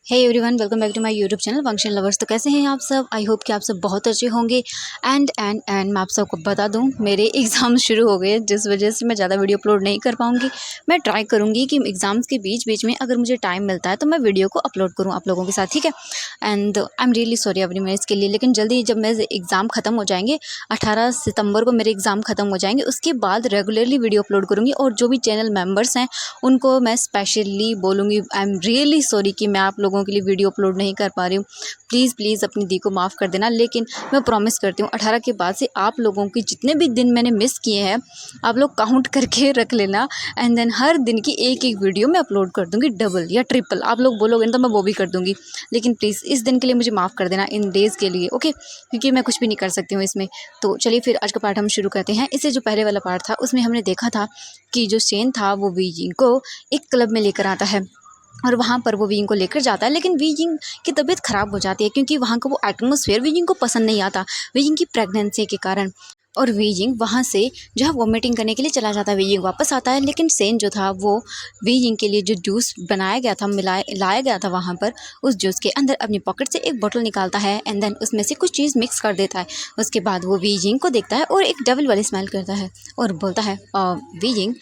Hey everyone, welcome back to my YouTube channel function lovers. तो कैसे हैं आप सब? आई होप कि आप सब बहुत अच्छे होंगे। एंड मैं आप सबको बता दूं, मेरे एग्ज़ाम शुरू हो गए, जिस वजह से मैं ज़्यादा वीडियो अपलोड नहीं कर पाऊंगी। मैं ट्राई करूंगी कि एग्ज़ाम्स के बीच बीच में अगर मुझे टाइम मिलता है तो मैं वीडियो को अपलोड करूँ आप लोगों के साथ, ठीक है। And I am really sorry अपनी मैं इसके लिए, लेकिन जल्दी जब मेरे एग्ज़ाम ख़त्म हो जाएंगे, 18 सितंबर को मेरे एग्ज़ाम ख़त्म हो जाएंगे, उसके बाद रेगुलरली वीडियो अपलोड करूँगी। और जो भी चैनल मेम्बर्स हैं उनको मैं स्पेशली बोलूँगी, आई एम रियली सॉरी कि मैं आप लोगों के लिए वीडियो अपलोड नहीं कर पा रही हूँ। प्लीज़ अपनी दी को माफ़ कर देना। लेकिन मैं प्रॉमिस करती हूँ 18 के बाद से आप लोगों की जितने भी दिन मैंने मिस किए हैं आप लोग काउंट करके रख लेना। एंड देन हर दिन की एक एक वीडियो मैं अपलोड कर दूँगी, डबल या ट्रिपल। आप लोग बोलोगे ना तो मैं वो भी कर दूँगी। लेकिन प्लीज़ इस दिन के लिए मुझे माफ़ कर देना, इन डेज़ के लिए, ओके, क्योंकि मैं कुछ भी नहीं कर सकती हूँ इसमें। तो चलिए फिर आज का पार्ट हम शुरू करते हैं। इससे जो पहले वाला पार्ट था उसमें हमने देखा था कि जो सेन था वो वीजिंग को एक क्लब में लेकर आता है और वहाँ पर वो वीजिंग को लेकर जाता है। लेकिन वीजिंग की तबीयत ख़राब हो जाती है क्योंकि वहाँ का वो एटमॉस्फेयर वीजिंग को पसंद नहीं आता, वीजिंग की प्रेगनेंसी के कारण। और वीजिंग वहाँ से जो है वॉमिटिंग करने के लिए चला जाता है। वीजिंग वापस आता है, लेकिन सेन जो था वो वीजिंग के लिए जो जूस बनाया गया था, लाया गया था वहाँ पर, उस जूस के अंदर अपनी पॉकेट से एक बोतल निकालता है एंड देन उसमें से कुछ चीज़ मिक्स कर देता है। उसके बाद वो वीजिंग को देखता है और एक डबल वाली स्मेल करता है और बोलता है, वीजिंग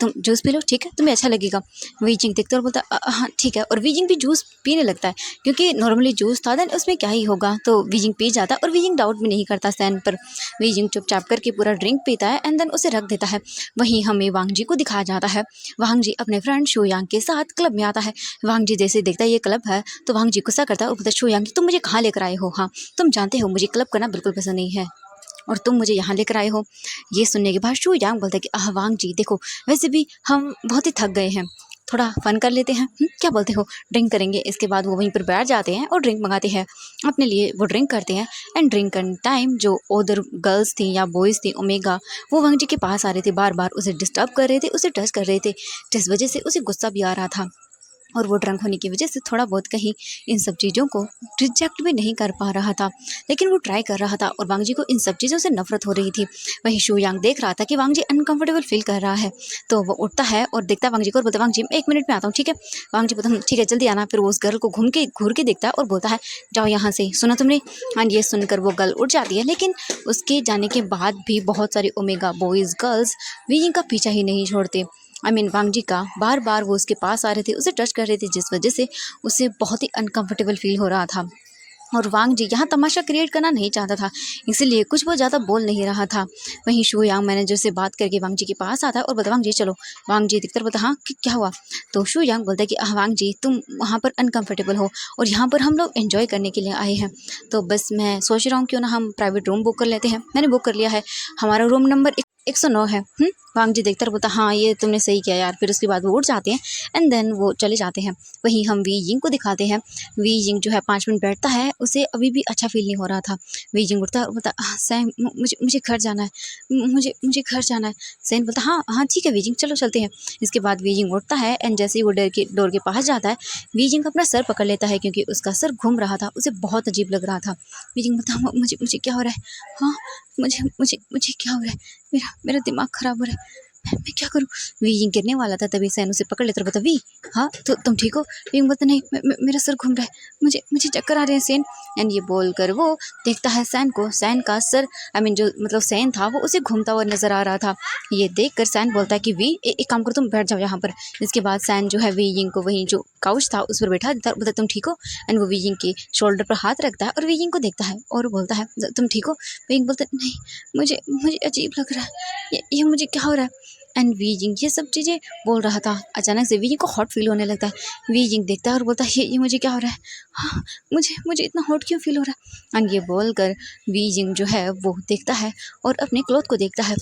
तुम जूस पी लो, ठीक है, तुम्हें अच्छा लगेगा। वीजिंग देखता है और बोलता है, हाँ ठीक है। और वीजिंग भी जूस पीने लगता है क्योंकि नॉर्मली जूस था, देन उसमें क्या ही होगा। तो वीजिंग पी जाता है और वीजिंग डाउट भी नहीं करता सैन पर। वीजिंग चुपचाप करके पूरा ड्रिंक पीता है एंड देन उसे रख देता है। वहीं हमें वांग जी को दिखाया जाता है। वांग जी अपने फ्रेंड शोयांग के साथ क्लब में आता है। वांग जी जैसे देखता है ये क्लब है तो वांग जी गुस्सा करता है और बोलता है, शोयांग तुम मुझे कहाँ लेकर आए हो? हाँ, तुम जानते हो मुझे क्लब करना बिल्कुल पसंद नहीं है और तुम मुझे यहाँ लेकर आए हो। ये सुनने के बाद शू यांग बोलता है कि वांग जी देखो, वैसे भी हम बहुत ही थक गए हैं, थोड़ा फन कर लेते हैं। क्या बोलते हो, ड्रिंक करेंगे? इसके बाद वो वहीं पर बैठ जाते हैं और ड्रिंक मंगाते हैं अपने लिए। वो ड्रिंक करते हैं एंड ड्रिंक करने टाइम जो अदर गर्ल्स थी या बॉयज़ थी, ओमेगा, वो वांग जी के पास आ रहे थे, बार बार उसे डिस्टर्ब कर रहे थे, उसे टच कर रहे थे, जिस वजह से उसे गुस्सा भी आ रहा था। और वो ड्रंक होने की वजह से थोड़ा बहुत कहीं इन सब चीज़ों को रिजेक्ट भी नहीं कर पा रहा था, लेकिन वो ट्राई कर रहा था और वांग जी को इन सब चीज़ों से नफरत हो रही थी। वहीं शू यांग देख रहा था कि वांग जी अनकंफर्टेबल फील कर रहा है, तो वो उठता है और देखता है वांग जी को और बोलता है, वांग जी मैं 1 मिनट में आता हूँ, ठीक है। वांग जी बोलता है, ठीक है जल्दी आना। फिर वो उस गर्ल को घूर के देखता है और बोलता है, जाओ यहाँ से, सुना तुमने? हाँ, ये सुनकर वो गर्ल उठ जाती है, लेकिन उसके जाने के बाद भी बहुत सारे ओमेगा बॉयज़ गर्ल्स वीइंग का पीछा ही नहीं छोड़ते। वांग जी का बार बार वो उसके पास आ रहे थे, उसे टच कर रहे थे, जिस वजह से उसे बहुत ही अनकंफर्टेबल फील हो रहा था। और वांग जी यहाँ तमाशा क्रिएट करना नहीं चाहता था, इसीलिए कुछ वो ज़्यादा बोल नहीं रहा था। वहीं शू यांग मैनेजर से बात करके वांग जी के पास आता है और बोलता, वांग जी चलो। वांग जी दिखकर बोलता, हाँ क्या हुआ? तो शू यांग बोलता है कि वांग जी तुम वहाँ पर अनकंफर्टेबल हो और यहाँ पर हम लोग एंजॉय करने के लिए आए हैं, तो बस मैं सोच रहा हूँ क्यों ना हम प्राइवेट रूम बुक कर लेते हैं। मैंने बुक कर लिया है, हमारा रूम नंबर 109 है। वांग जी देखकर बोलता, हाँ ये तुमने सही किया यार। फिर उसके बाद वो उठ जाते हैं एंड देन वो चले जाते हैं। वहीं हम वी यिंग को दिखाते हैं। वी यिंग जो है 5 मिनट बैठता है, उसे अभी भी अच्छा फील नहीं हो रहा था। वी यिंग उठता है और बोलता, सैम मुझे मुझे घर जाना है, मुझे मुझे घर जाना है। सैन बोलता, हाँ हाँ ठीक है वी यिंग चलो चलते हैं। इसके बाद वी यिंग उठता है एंड जैसे ही वो डोर के पास जाता है, वी यिंग अपना सर पकड़ लेता है क्योंकि उसका सर घूम रहा था, उसे बहुत अजीब लग रहा था। वी यिंग बोलता, मुझे मुझे क्या हो रहा है? हाँ, मुझे मुझे मुझे क्या हो रहा है? मेरा मेरा दिमाग ख़राब हो रहा है, मैं क्या करूँ? वी ये गिरने वाला था, तभी सैन उसे पकड़ लेता और बोलता, वी हाँ तो तुम ठीक हो? वी बोलता, नहीं मेरा सर घूम रहा है, मुझे मुझे चक्कर आ रहे हैं सैन। एंड ये बोलकर वो देखता है सैन को, सैन का सर जो मतलब सैन था वो उसे घूमता हुआ नजर आ रहा था। ये देख कर सैन बोलता है कि वी एक काम करो, तुम बैठ जाओ यहाँ पर। इसके बाद सैन जो है वी यिंग को वहीं जो काउच था उस पर बैठा देता है, बोलता, तुम ठीक हो? एंड वो वी यिंग के शोल्डर पर हाथ रखता है और वी यिंग को देखता है और बोलता है, तुम ठीक हो? वी यिंग बोलता, नहीं मुझे मुझे अजीब लग रहा है, ये मुझे क्या हो रहा है? एंड वी यिंग ये सब चीज़ें बोल रहा था। अचानक से वी यिंग को हॉट फील होने लगता है। वी यिंग देखता है और बोलता है, ये मुझे क्या हो रहा है? हाँ, मुझे मुझे इतना हॉट क्यों फील हो रहा है? एंड ये बोलकर वी यिंग जो है वो देखता है और अपने क्लॉथ को देखता है।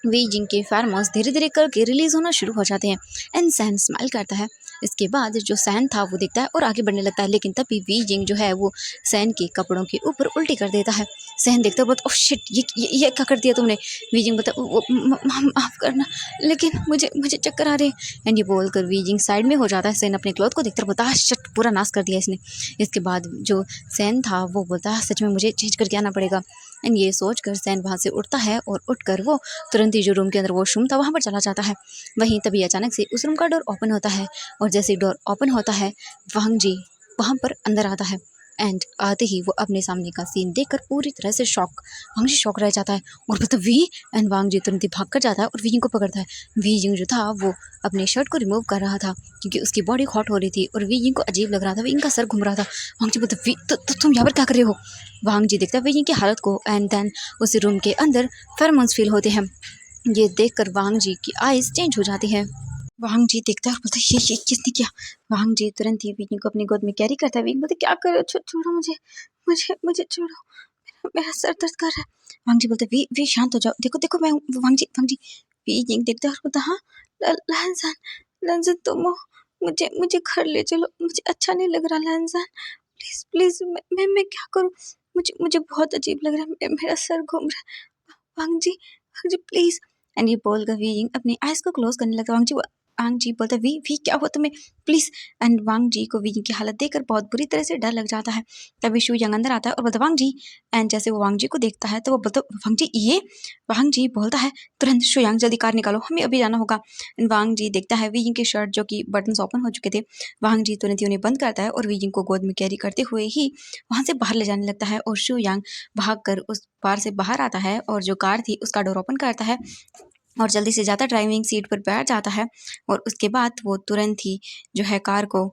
वी यिंग के फेरोमोन्स धीरे धीरे करके रिलीज होना शुरू हो जाते हैं एंड सैन स्माइल करता है। इसके बाद जो सैन था वो देखता है और आगे बढ़ने लगता है, लेकिन तभी वी यिंग जो है वो सैन के कपड़ों के ऊपर उल्टी कर देता है। सैन देखता है, बहुत ओह शिट, ये क्या कर दिया तुमने? वी यिंग बता, माफ़ करना, लेकिन मुझे मुझे चक्कर आ रहे हैं। एंड ये बोलकर वी यिंग साइड में हो जाता है। सैन अपने क्लॉथ को देखता है, बोलता है, शिट पूरा नाश कर दिया इसने। इसके बाद जो सैन था वो बोलता है, सच में मुझे चेंज करके आना पड़ेगा। एंड ये सोच कर सैन वहाँ से उठता है और उठकर वो तुरंत ही जो रूम के अंदर वॉशरूम था वहाँ पर चला जाता है। वहीं तभी अचानक से उस रूम का डोर ओपन होता है और जैसे डोर ओपन होता है वांग जी वहाँ पर अंदर आता है एंड आते ही वो अपने सामने का सीन देखकर पूरी तरह से वांग जी शॉक रह जाता है और बोलता वी एंड वांग जी तुरंत ही भाग कर जाता है और वी को पकड़ता है। वी जो था वो अपने शर्ट को रिमूव कर रहा था क्योंकि उसकी बॉडी हॉट हो रही थी और वी को अजीब लग रहा था। वी का सर घूम रहा था। वांग जी बोलता वी तुम यहाँ पर क्या कर रहे हो। वांग जी देखता है वी की हालत को एंड देन उस रूम के अंदर फेरोमोन्स फील होते हैं। ये देखकर वांग जी की आईज चेंज हो जाती है। वांग जी देखता है और बोलता है ये किसने किया। वांग जी तुरंत ही विकी को अपनी गोद में कैरी करता है। विकी बोलता है क्या कर रहे हो, छोड़ो मुझे, मुझे छोड़ो, मेरा सर दर्द कर रहा है। वांग जी बोलते हैं वी शांत हो जाओ, देखो देखो मैं हूँ। वांग जी वी देखता है और बोलता है हाँ लहनसान लहनसान तुम हो, मुझे घर ले चलो, मुझे अच्छा नहीं लग रहा लहनसान, प्लीज प्लीज मैं क्या करूँ, मुझे बहुत अजीब लग रहा है, मेरा सर घूम रहा है। वांग जी प्लीज। एंड ये बोलकर वी अपनी आइज को क्लोज करने लगता है। वांग जी बोलता है वी क्या हुआ तुम्हें, प्लीज। एंड वांग जी को वी की हालत देखकर बहुत बुरी तरह से डर लग जाता है। तभी शू यंग अंदर आता है और बोलता वांग जी। एंड जैसे वो वांग जी को देखता है तो वो बोलता वांग जी ये। वांग जी बोलता है तुरंत शू यंग जल्दी कार निकालो, हमें अभी जाना होगा। एंड वांग जी देखता है वी की शर्ट जो कि बटन ओपन हो चुके थे। वांग जी तुरंत ही उन्हें बंद करता है और वी को गोद में कैरी करते हुए ही वहां से बाहर ले जाने लगता है। और शू यंग भाग कर उस बार से बाहर आता है और जो कार थी उसका डोर ओपन करता है और जल्दी से जाता ड्राइविंग सीट पर बैठ जाता है। और उसके बाद वो तुरंत ही जो है कार को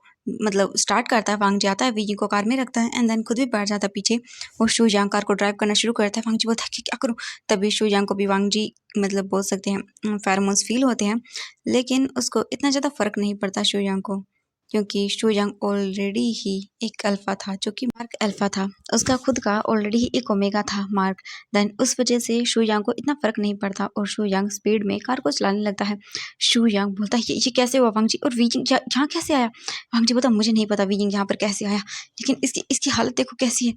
मतलब स्टार्ट करता है। वांग जी आता है, वी को कार में रखता है एंड देन खुद भी बैठ जाता है पीछे और शू यांग कार को ड्राइव करना शुरू करता है। वांग जी बोलता है कि क्या करूँ। तभी शू यांग को भी वांग जी मतलब बोल सकते हैं फेरोमोन्स फील होते हैं, लेकिन उसको इतना ज़्यादा फर्क नहीं पड़ता शू यांग को, क्योंकि शू यांग ऑलरेडी ही एक अल्फा था जो कि मार्क अल्फा था। उसका खुद का ऑलरेडी ही एक ओमेगा था मार्क। देन उस वजह से शू यांग को इतना फर्क नहीं पड़ता और शू यांग स्पीड में कार को चलाने लगता है। शू यांग बोलता है ये कैसे हुआ वांग जी, और वीजिंग यहाँ कैसे आया। वांग जी बोलता मुझे नहीं पता वीजिंग यहाँ पर कैसे आया, लेकिन इसकी हालत देखो कैसी है,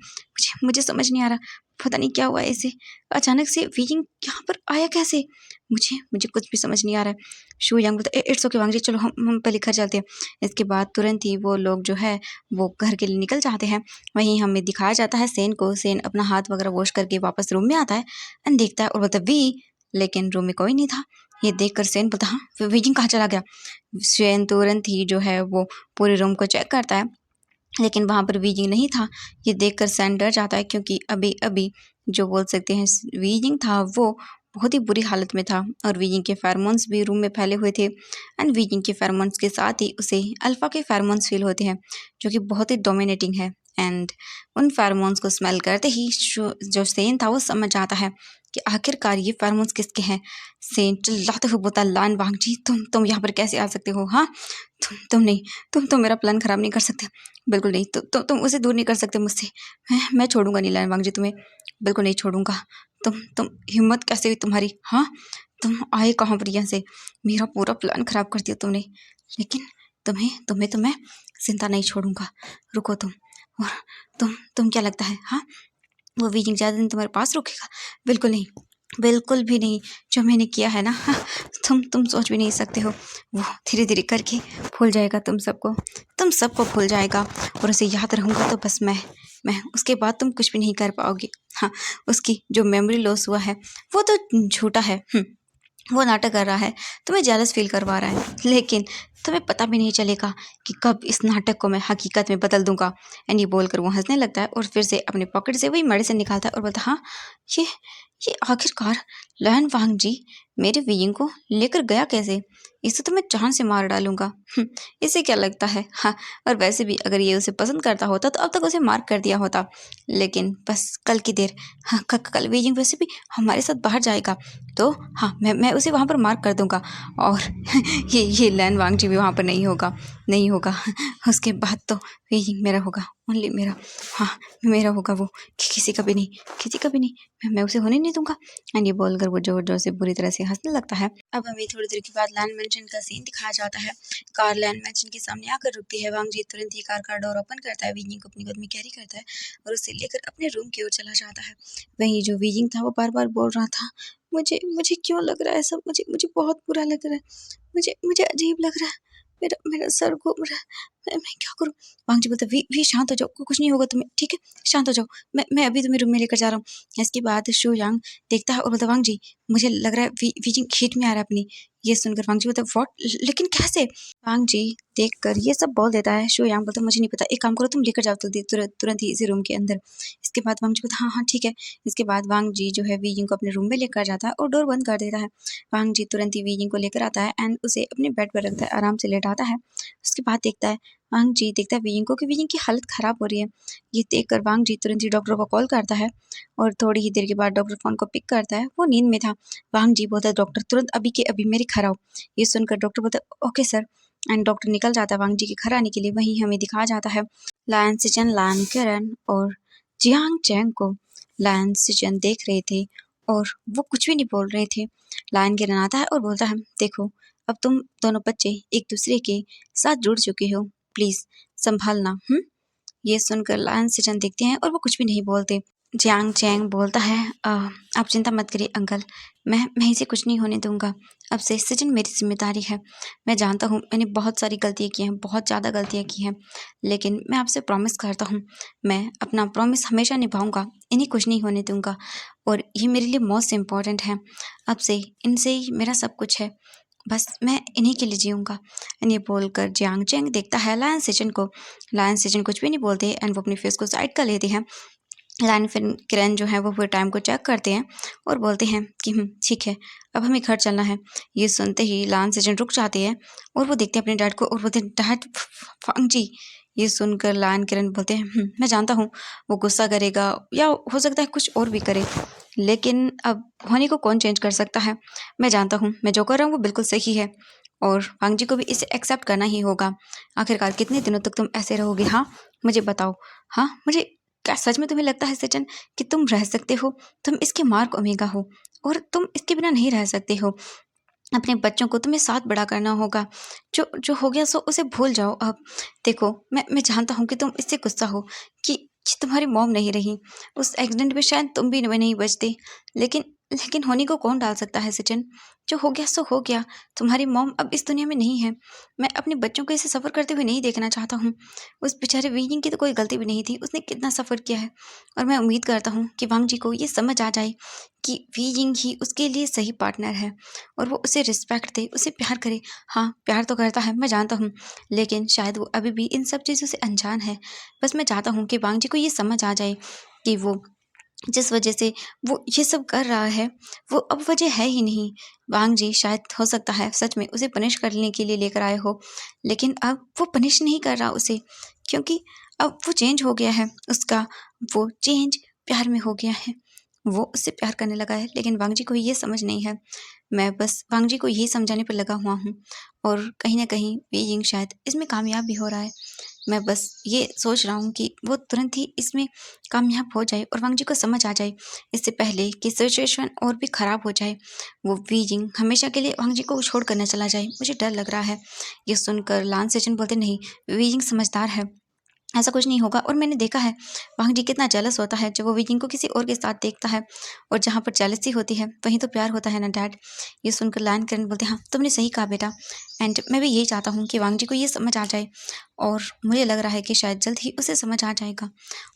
मुझे समझ नहीं आ रहा, पता नहीं क्या हुआ ऐसे अचानक से वीजिंग यहाँ पर आया कैसे, मुझे कुछ भी समझ नहीं आ रहा है। शू यांग बोलता इट्स ओके वांग जी, चलो हम पहले घर चलते हैं। इसके बाद तुरंत ही वो लोग जो है वो घर के लिए निकल जाते हैं। वहीं हमें दिखाया जाता है सेन को। सेन अपना हाथ वगैरह वॉश करके वापस रूम में आता है एंड देखता है और बोलता वी, लेकिन रूम में कोई नहीं था। ये देखकर सेन बोलता हाँ वीजिंग कहाँ चला गया। सेन तुरंत ही जो है वो पूरे रूम को चेक करता है, लेकिन वहाँ पर वीजिंग नहीं था। ये देखकर सैन डर जाता है क्योंकि अभी अभी जो बोल सकते हैं वीजिंग था वो बहुत ही बुरी हालत में था और वीजिंग के फेरोमोन्स भी रूम में फैले हुए थे। एंड वीजिंग के फेरोमोन्स के साथ ही उसे अल्फा के फेरोमोन्स फील होते हैं जो कि बहुत ही डोमिनेटिंग है। एंड उन फेरोमोन्स को स्मेल करते ही जो सेन था वो समझ आता है कि आखिरकार ये फेरोमोन्स किसके हैं। सेन चिल्लाते हुए बोलता लान वांग जी तुम यहाँ पर कैसे आ सकते हो। हाँ तुम नहीं, तुम मेरा प्लान खराब नहीं कर सकते, बिल्कुल नहीं। तुम उसे दूर नहीं कर सकते मुझसे। मैं छोड़ूंगा नहीं लान वांग जी, तुम्हें बिल्कुल नहीं छोड़ूंगा। तुम हिम्मत कैसे हुई तुम्हारी। हाँ तुम आए कहाँ पर यहाँ से, मेरा पूरा प्लान खराब कर दिया तुमने, लेकिन तुम्हें तो मैं जिंदा नहीं छोड़ूंगा। रुको तुम। और तुम क्या लगता है हाँ वो वीजिंग ज़्यादा दिन तुम्हारे पास रुकेगा। बिल्कुल नहीं, बिल्कुल भी नहीं। जो मैंने किया है ना हाँ, तुम सोच भी नहीं सकते हो। वो धीरे धीरे करके भूल जाएगा तुम सबको भूल जाएगा और उसे याद रहूँगा तो बस मैं उसके बाद तुम कुछ भी नहीं कर पाओगे। हाँ उसकी जो मेमोरी लॉस हुआ है वो तो झूठा है। वो नाटक कर रहा है, तुम्हें जेलस फील करवा रहा है, लेकिन तुम्हें पता भी नहीं चलेगा कि कब इस नाटक को मैं हकीकत में बदल दूंगा। एंड ये बोलकर वो हंसने लगता है और फिर से अपने पॉकेट से वही मेडिसिन निकालता है और बोलता हाँ ये आखिरकार लहन वांग जी मेरे वीइंग को लेकर गया कैसे, इसे तो मैं जान से मार डालूंगा। इसे क्या लगता है। हाँ और वैसे भी अगर ये उसे पसंद करता होता तो अब तक उसे मार कर दिया होता, लेकिन बस कल की देर। हाँ कल वीइंग वैसे भी हमारे साथ बाहर जाएगा तो हाँ मैं उसे वहाँ पर मार कर दूंगा और ये लैन वांग जी भी वहाँ पर नहीं होगा। उसके बाद तो वीइंग मेरा होगा, ओनली मेरा। हाँ मेरा होगा वो, किसी का भी नहीं। मैं उसे होने नहीं दूंगा। एंड ये बोलकर वो जोर जोर से बुरी तरह से हंसने लगता है। अब हमें थोड़ी देर के बाद लैंड मेंशन का सीन दिखाया जाता है। कार लैंड मेंशन के सामने आकर रुकती है। वांग जी तुरंत ही कार का डोर ओपन करता है, वीजिंग को अपनी गोद में कैरी करता है और उसे लेकर अपने रूम की ओर चला जाता है। वहीं जो वीजिंग था वो बार बार बोल रहा था मुझे क्यों लग रहा है सब, मुझे बहुत बुरा लग रहा है, मुझे अजीब लग रहा है, मेरा सर घूम रहा है, मैं क्या करूँ? वांग जी बोलता है, वी शांत हो जाओ, कुछ नहीं होगा तुम्हें, ठीक है? शांत हो जाओ, मैं अभी तुम्हें रूम में लेकर जा रहा हूँ। इसके बाद शू यांग देखता है और बोलता है, वांग जी मुझे लग रहा है वी जिंग हीट में आ रहा है अपनी। ये सुनकर वांग जी बोलता है, व्हाट? लेकिन कैसे? वांग जी देखकर ये सब बोल देता है। शू यांग बोलता है, मुझे नहीं पता, एक काम करो तुम लेकर जाओ जल्दी तुरंत ही इसी रूम के अंदर। इसके बाद वांग जी बोलता है, हाँ हाँ ठीक है। इसके बाद वांग जी जो है वी जिंग को अपने रूम में लेकर जाता है और डोर बंद कर देता है। वांग जी तुरंत ही वी जिंग को लेकर आता है एंड उसे अपने बेड पर रखता है, आराम से लेटाता है। उसके बाद देखता है वांग जी देखता है वी जिंग को कि वी जिंग की हालत खराब हो रही है। ये देखकर वांग जी तुरंत ही डॉक्टर को कॉल करता है और थोड़ी ही देर के बाद डॉक्टर फोन को पिक करता है। वो नींद में था। वांग जी बोलता है, डॉक्टर तुरंत अभी के अभी मेरे घर आओ। ये सुनकर डॉक्टर बोलता है, ओके सर। एंड डॉक्टर निकल जाता है वांग जी के घर आने के लिए। वहीं हमें दिखाया जाता है लायन सिचन, लायन किरण और जियांग चैंग को। लायन सिचन देख रहे थे और वो कुछ भी नहीं बोल रहे थे। लायन किरण आता है और बोलता है, देखो अब तुम दोनों बच्चे एक दूसरे के साथ जुड़ चुके हो, प्लीज संभालना। ये सुनकर लायन सिचन देखते हैं और वो कुछ भी नहीं बोलते। जियांग चैंग बोलता है, आप चिंता मत करिए अंकल, मैं इसे कुछ नहीं होने दूंगा। अब से सचिन मेरी जिम्मेदारी है। मैं जानता हूँ मैंने बहुत सारी गलतियाँ की हैं, बहुत ज़्यादा गलतियाँ की हैं, लेकिन मैं आपसे प्रॉमिस करता हूँ मैं अपना प्रॉमिस हमेशा निभाऊंगा, इन्हें कुछ नहीं होने दूंगा और ये मेरे लिए मोस्ट इम्पॉर्टेंट है। अब से इनसे ही मेरा सब कुछ है, बस मैं इन्हीं के लिए जीऊँगा। ये बोलकर जियांग चैंग देखता है लायन सिचन को। लायन सिचन कुछ भी नहीं बोलते एंड वो अपनी फेस को साइड कर लेते हैं। लायन फिर किरण जो है वो पूरे टाइम को चेक करते हैं और बोलते हैं कि ठीक है, अब हमें घर चलना है। ये सुनते ही लायन सिचन रुक जाते हैं और वो देखते हैं अपने डैड को और बोलते हैं, डैड, फांग जी। ये सुनकर लायन किरण बोलते हैं, मैं जानता हूँ वो गुस्सा करेगा या हो सकता है कुछ और भी करे, लेकिन अब होनी को कौन चेंज कर सकता है। मैं जानता हूँ मैं जो कर रहा हूँ वो बिल्कुल सही है और फांग जी को भी इसे एक्सेप्ट करना ही होगा। आखिरकार कितने दिनों तक तुम ऐसे रहोगे? हाँ मुझे बताओ। हाँ मुझे, क्या सच में तुम्हें लगता है सचिन कि तुम रह सकते हो? तुम इसके मार्क ओमेगा हो और तुम इसके बिना नहीं रह सकते हो। अपने बच्चों को तुम्हें साथ बड़ा करना होगा। जो जो हो गया सो उसे भूल जाओ अब। देखो मैं जानता हूँ कि तुम इससे गुस्सा हो कि तुम्हारी मॉम नहीं रही, उस एक्सीडेंट में शायद तुम भी नहीं बचते, लेकिन लेकिन होनी को कौन डाल सकता है सचिन? जो हो गया सो हो गया। तुम्हारी मॉम अब इस दुनिया में नहीं है। मैं अपने बच्चों को इसे सफ़र करते हुए नहीं देखना चाहता हूँ। उस बेचारे वीइंग की तो कोई गलती भी नहीं थी, उसने कितना सफ़र किया है और मैं उम्मीद करता हूँ कि वांग जी को ये समझ आ जाए कि वीइंग ही उसके लिए सही पार्टनर है और वो उसे रिस्पेक्ट दे, उसे प्यार करे। हाँ प्यार तो करता है, मैं जानता हूँ, लेकिन शायद वो अभी भी इन सब चीज़ों से अनजान है। बस मैं चाहता हूँ कि वांग जी को ये समझ आ जाए कि वो जिस वजह से वो ये सब कर रहा है वो अब वजह है ही नहीं। वांग जी शायद हो सकता है सच में उसे पनिश करने के लिए लेकर आए हो, लेकिन अब वो पनिश नहीं कर रहा उसे, क्योंकि अब वो चेंज हो गया है। उसका वो चेंज प्यार में हो गया है। वो उससे प्यार करने लगा है, लेकिन वांग जी को ये समझ नहीं है। मैं बस वांग जी को यही समझाने पर लगा हुआ हूँ और कहीं ना कहीं बीइंग शायद इसमें कामयाब भी हो रहा है। मैं बस ये सोच रहा हूँ कि वो तुरंत ही इसमें कामयाब हो जाए और वांग जी को समझ आ जाए, इससे पहले कि सिचुएशन और भी ख़राब हो जाए। वो वीजिंग हमेशा के लिए वांग जी को छोड़ कर न चला जाए, मुझे डर लग रहा है। ये सुनकर लान सेचन बोलते, नहीं, वीजिंग समझदार है, ऐसा कुछ नहीं होगा। और मैंने देखा है वांग जी कितना जेलस होता है जब वो वीजिंग को किसी और के साथ देखता है, और जहाँ पर जेलसी होती है वहीं तो प्यार होता है ना डैड। ये सुनकर लायन किरण बोलते, हाँ तुमने सही कहा बेटा, एंड मैं भी यही चाहता हूँ कि वांग जी को ये समझ आ जाए और मुझे लग रहा है कि शायद जल्द ही उसे समझ आ जाएगा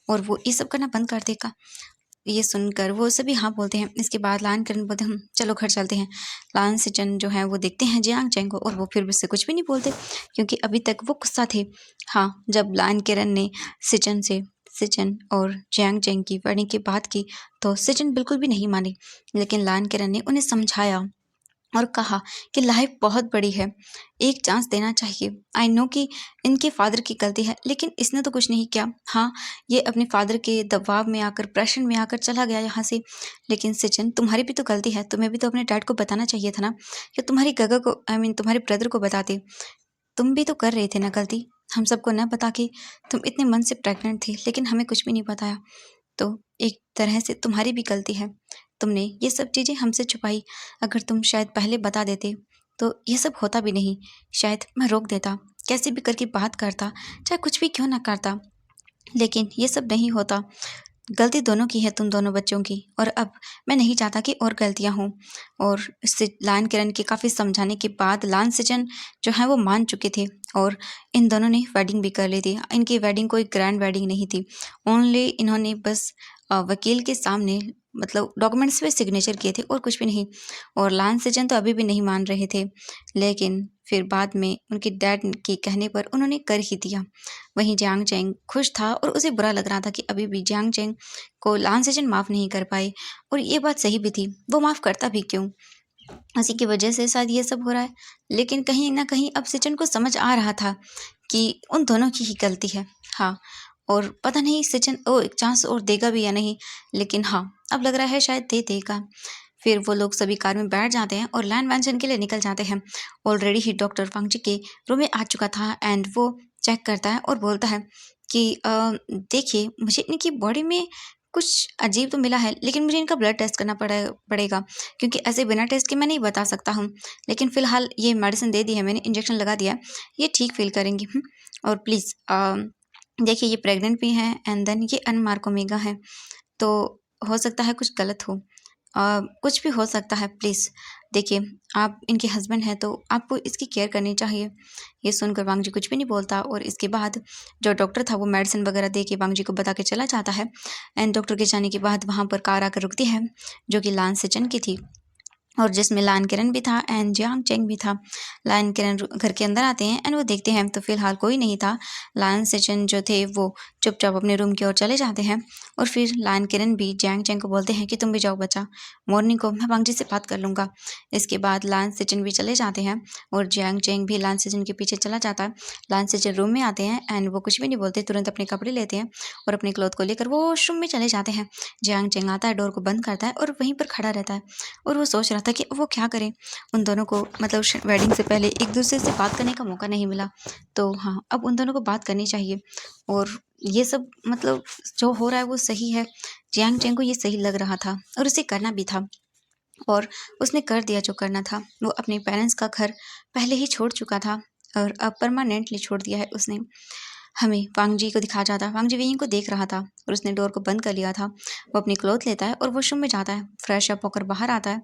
और वो ये सब करना बंद कर देगा। ये सुनकर वो सभी हाँ बोलते हैं। इसके बाद लायन किरण बोलते हैं, हम चलो घर चलते हैं। लायन सिचन जो है वो देखते हैं जियांग चैंग को और वो फिर भी उससे कुछ भी नहीं बोलते, क्योंकि अभी तक वो गुस्सा थे। हाँ जब लायन किरण ने सिचन और जियांग चैंग की वेडिंग की बात की तो सिचन बिल्कुल भी नहीं माने, लेकिन लायन किरण ने उन्हें समझाया और कहा कि लाइफ बहुत बड़ी है, एक चांस देना चाहिए। आई नो कि इनके फादर की गलती है, लेकिन इसने तो कुछ नहीं किया। हाँ ये अपने फादर के दबाव में आकर, प्रेशर में आकर चला गया यहाँ से, लेकिन सचिन तुम्हारी भी तो गलती है, तुम्हें भी तो अपने डैड को बताना चाहिए था ना, कि तुम्हारी गगा को, तुम्हारे ब्रदर को बताते। तुम भी तो कर रहे थे ना गलती, हम सबको न बता के। तुम इतने मन से प्रेग्नेंट थी लेकिन हमें कुछ भी नहीं बताया, तो एक तरह से तुम्हारी भी गलती है। तुमने ये सब चीज़ें हमसे छुपाई, अगर तुम शायद पहले बता देते तो ये सब होता भी नहीं। शायद मैं रोक देता, कैसे भी करके बात करता, चाहे कुछ भी क्यों ना करता, लेकिन ये सब नहीं होता। गलती दोनों की है, तुम दोनों बच्चों की, और अब मैं नहीं चाहता कि और गलतियां हों। और लायन किरण के काफ़ी समझाने के बाद लान सिचन जो है वो मान चुके थे और इन दोनों ने वेडिंग भी कर ली थी। इनकी वेडिंग कोई ग्रैंड वेडिंग नहीं थी, ओनली इन्होंने बस वकील के सामने मतलब डॉक्यूमेंट्स पे सिग्नेचर किए थे और कुछ भी नहीं। और लान सिचन तो अभी भी नहीं मान रहे थे, लेकिन फिर बाद में उनके डैड के कहने पर उन्होंने कर ही दिया। वहीं जियांग चैंग खुश था और उसे बुरा लग रहा था कि अभी भी जियांग चैंग को लान सेजन माफ़ नहीं कर पाए। और ये बात सही भी थी, वो माफ़ करता भी क्यों, उसी की वजह से शायद ये सब हो रहा है। लेकिन कहीं ना कहीं अब सचिन को समझ आ रहा था कि उन दोनों की ही गलती है। हाँ, और पता नहीं सचिन एक चांस और देगा भी या नहीं, लेकिन हाँ अब लग रहा है शायद दे देगा। फिर वो लोग सभी कार में बैठ जाते हैं और लैंड मैंशन के लिए निकल जाते हैं। ऑलरेडी ही डॉक्टर वांगजी के रूम में आ चुका था एंड वो चेक करता है और बोलता है कि देखिए मुझे इनकी बॉडी में कुछ अजीब तो मिला है, लेकिन मुझे इनका ब्लड टेस्ट करना पड़ेगा, क्योंकि ऐसे बिना टेस्ट के मैं नहीं बता सकता हूँ। लेकिन फ़िलहाल ये मेडिसिन दे दी है मैंने, इंजेक्शन लगा दिया है, ये ठीक फील करेंगी। और प्लीज़ देखिए ये प्रेग्नेंट भी हैं एंड देन ये अनमार्कोमेगा है, तो हो सकता है कुछ गलत हो, कुछ भी हो सकता है। प्लीज़ देखिए आप इनके हस्बैंड हैं तो आपको इसकी केयर करनी चाहिए। ये सुनकर वांग जी कुछ भी नहीं बोलता और इसके बाद जो डॉक्टर था वो मेडिसिन वगैरह दे के वांग जी को बता के चला जाता है। एंड डॉक्टर के जाने के बाद वहाँ पर कार आकर रुकती है जो कि लान सेचन की थी और जिसमें लान किरण भी था एंड जियांग चेंग भी था। लायन किरण घर के अंदर आते हैं एंड वो देखते हैं तो फिलहाल कोई नहीं था। लायन सेचन जो थे वो चुपचाप अपने रूम की ओर चले जाते हैं और फिर लायन किरण भी जियांग चेंग को बोलते हैं कि तुम भी जाओ बच्चा, मॉर्निंग को मैं वांग जी से बात कर लूँगा। इसके बाद लायन सेचन भी चले जाते हैं और जियांग चेंग भी लायन सेचन के पीछे चला जाता है। लायन सेचन रूम में आते हैं एंड वो कुछ भी नहीं बोलते, तुरंत अपने कपड़े लेते हैं और अपने क्लॉथ को लेकर वो वॉशरूम में चले जाते हैं। जियांग चेंग आता है, डोर को बंद करता है और वहीं पर खड़ा रहता है और वो सोच रहा था कि वो क्या करे। उन दोनों को मतलब वेडिंग से पहले एक दूसरे से बात करने का मौका नहीं मिला, तो हाँ अब उन दोनों को बात करनी चाहिए। और ये सब मतलब जो हो रहा है वो सही है, जियांग चेंग को ये सही लग रहा था और उसे करना भी था और उसने कर दिया जो करना था। वो अपने पेरेंट्स का घर पहले ही छोड़ चुका था और अब परमानेंटली छोड़ दिया है उसने। हमें वांग जी को दिखा जाता है, वांग जी वेइंग को देख रहा था और उसने डोर को बंद कर लिया था। वो अपनी क्लॉथ लेता है और वॉशरूम में जाता है, फ्रेश अप होकर बाहर आता है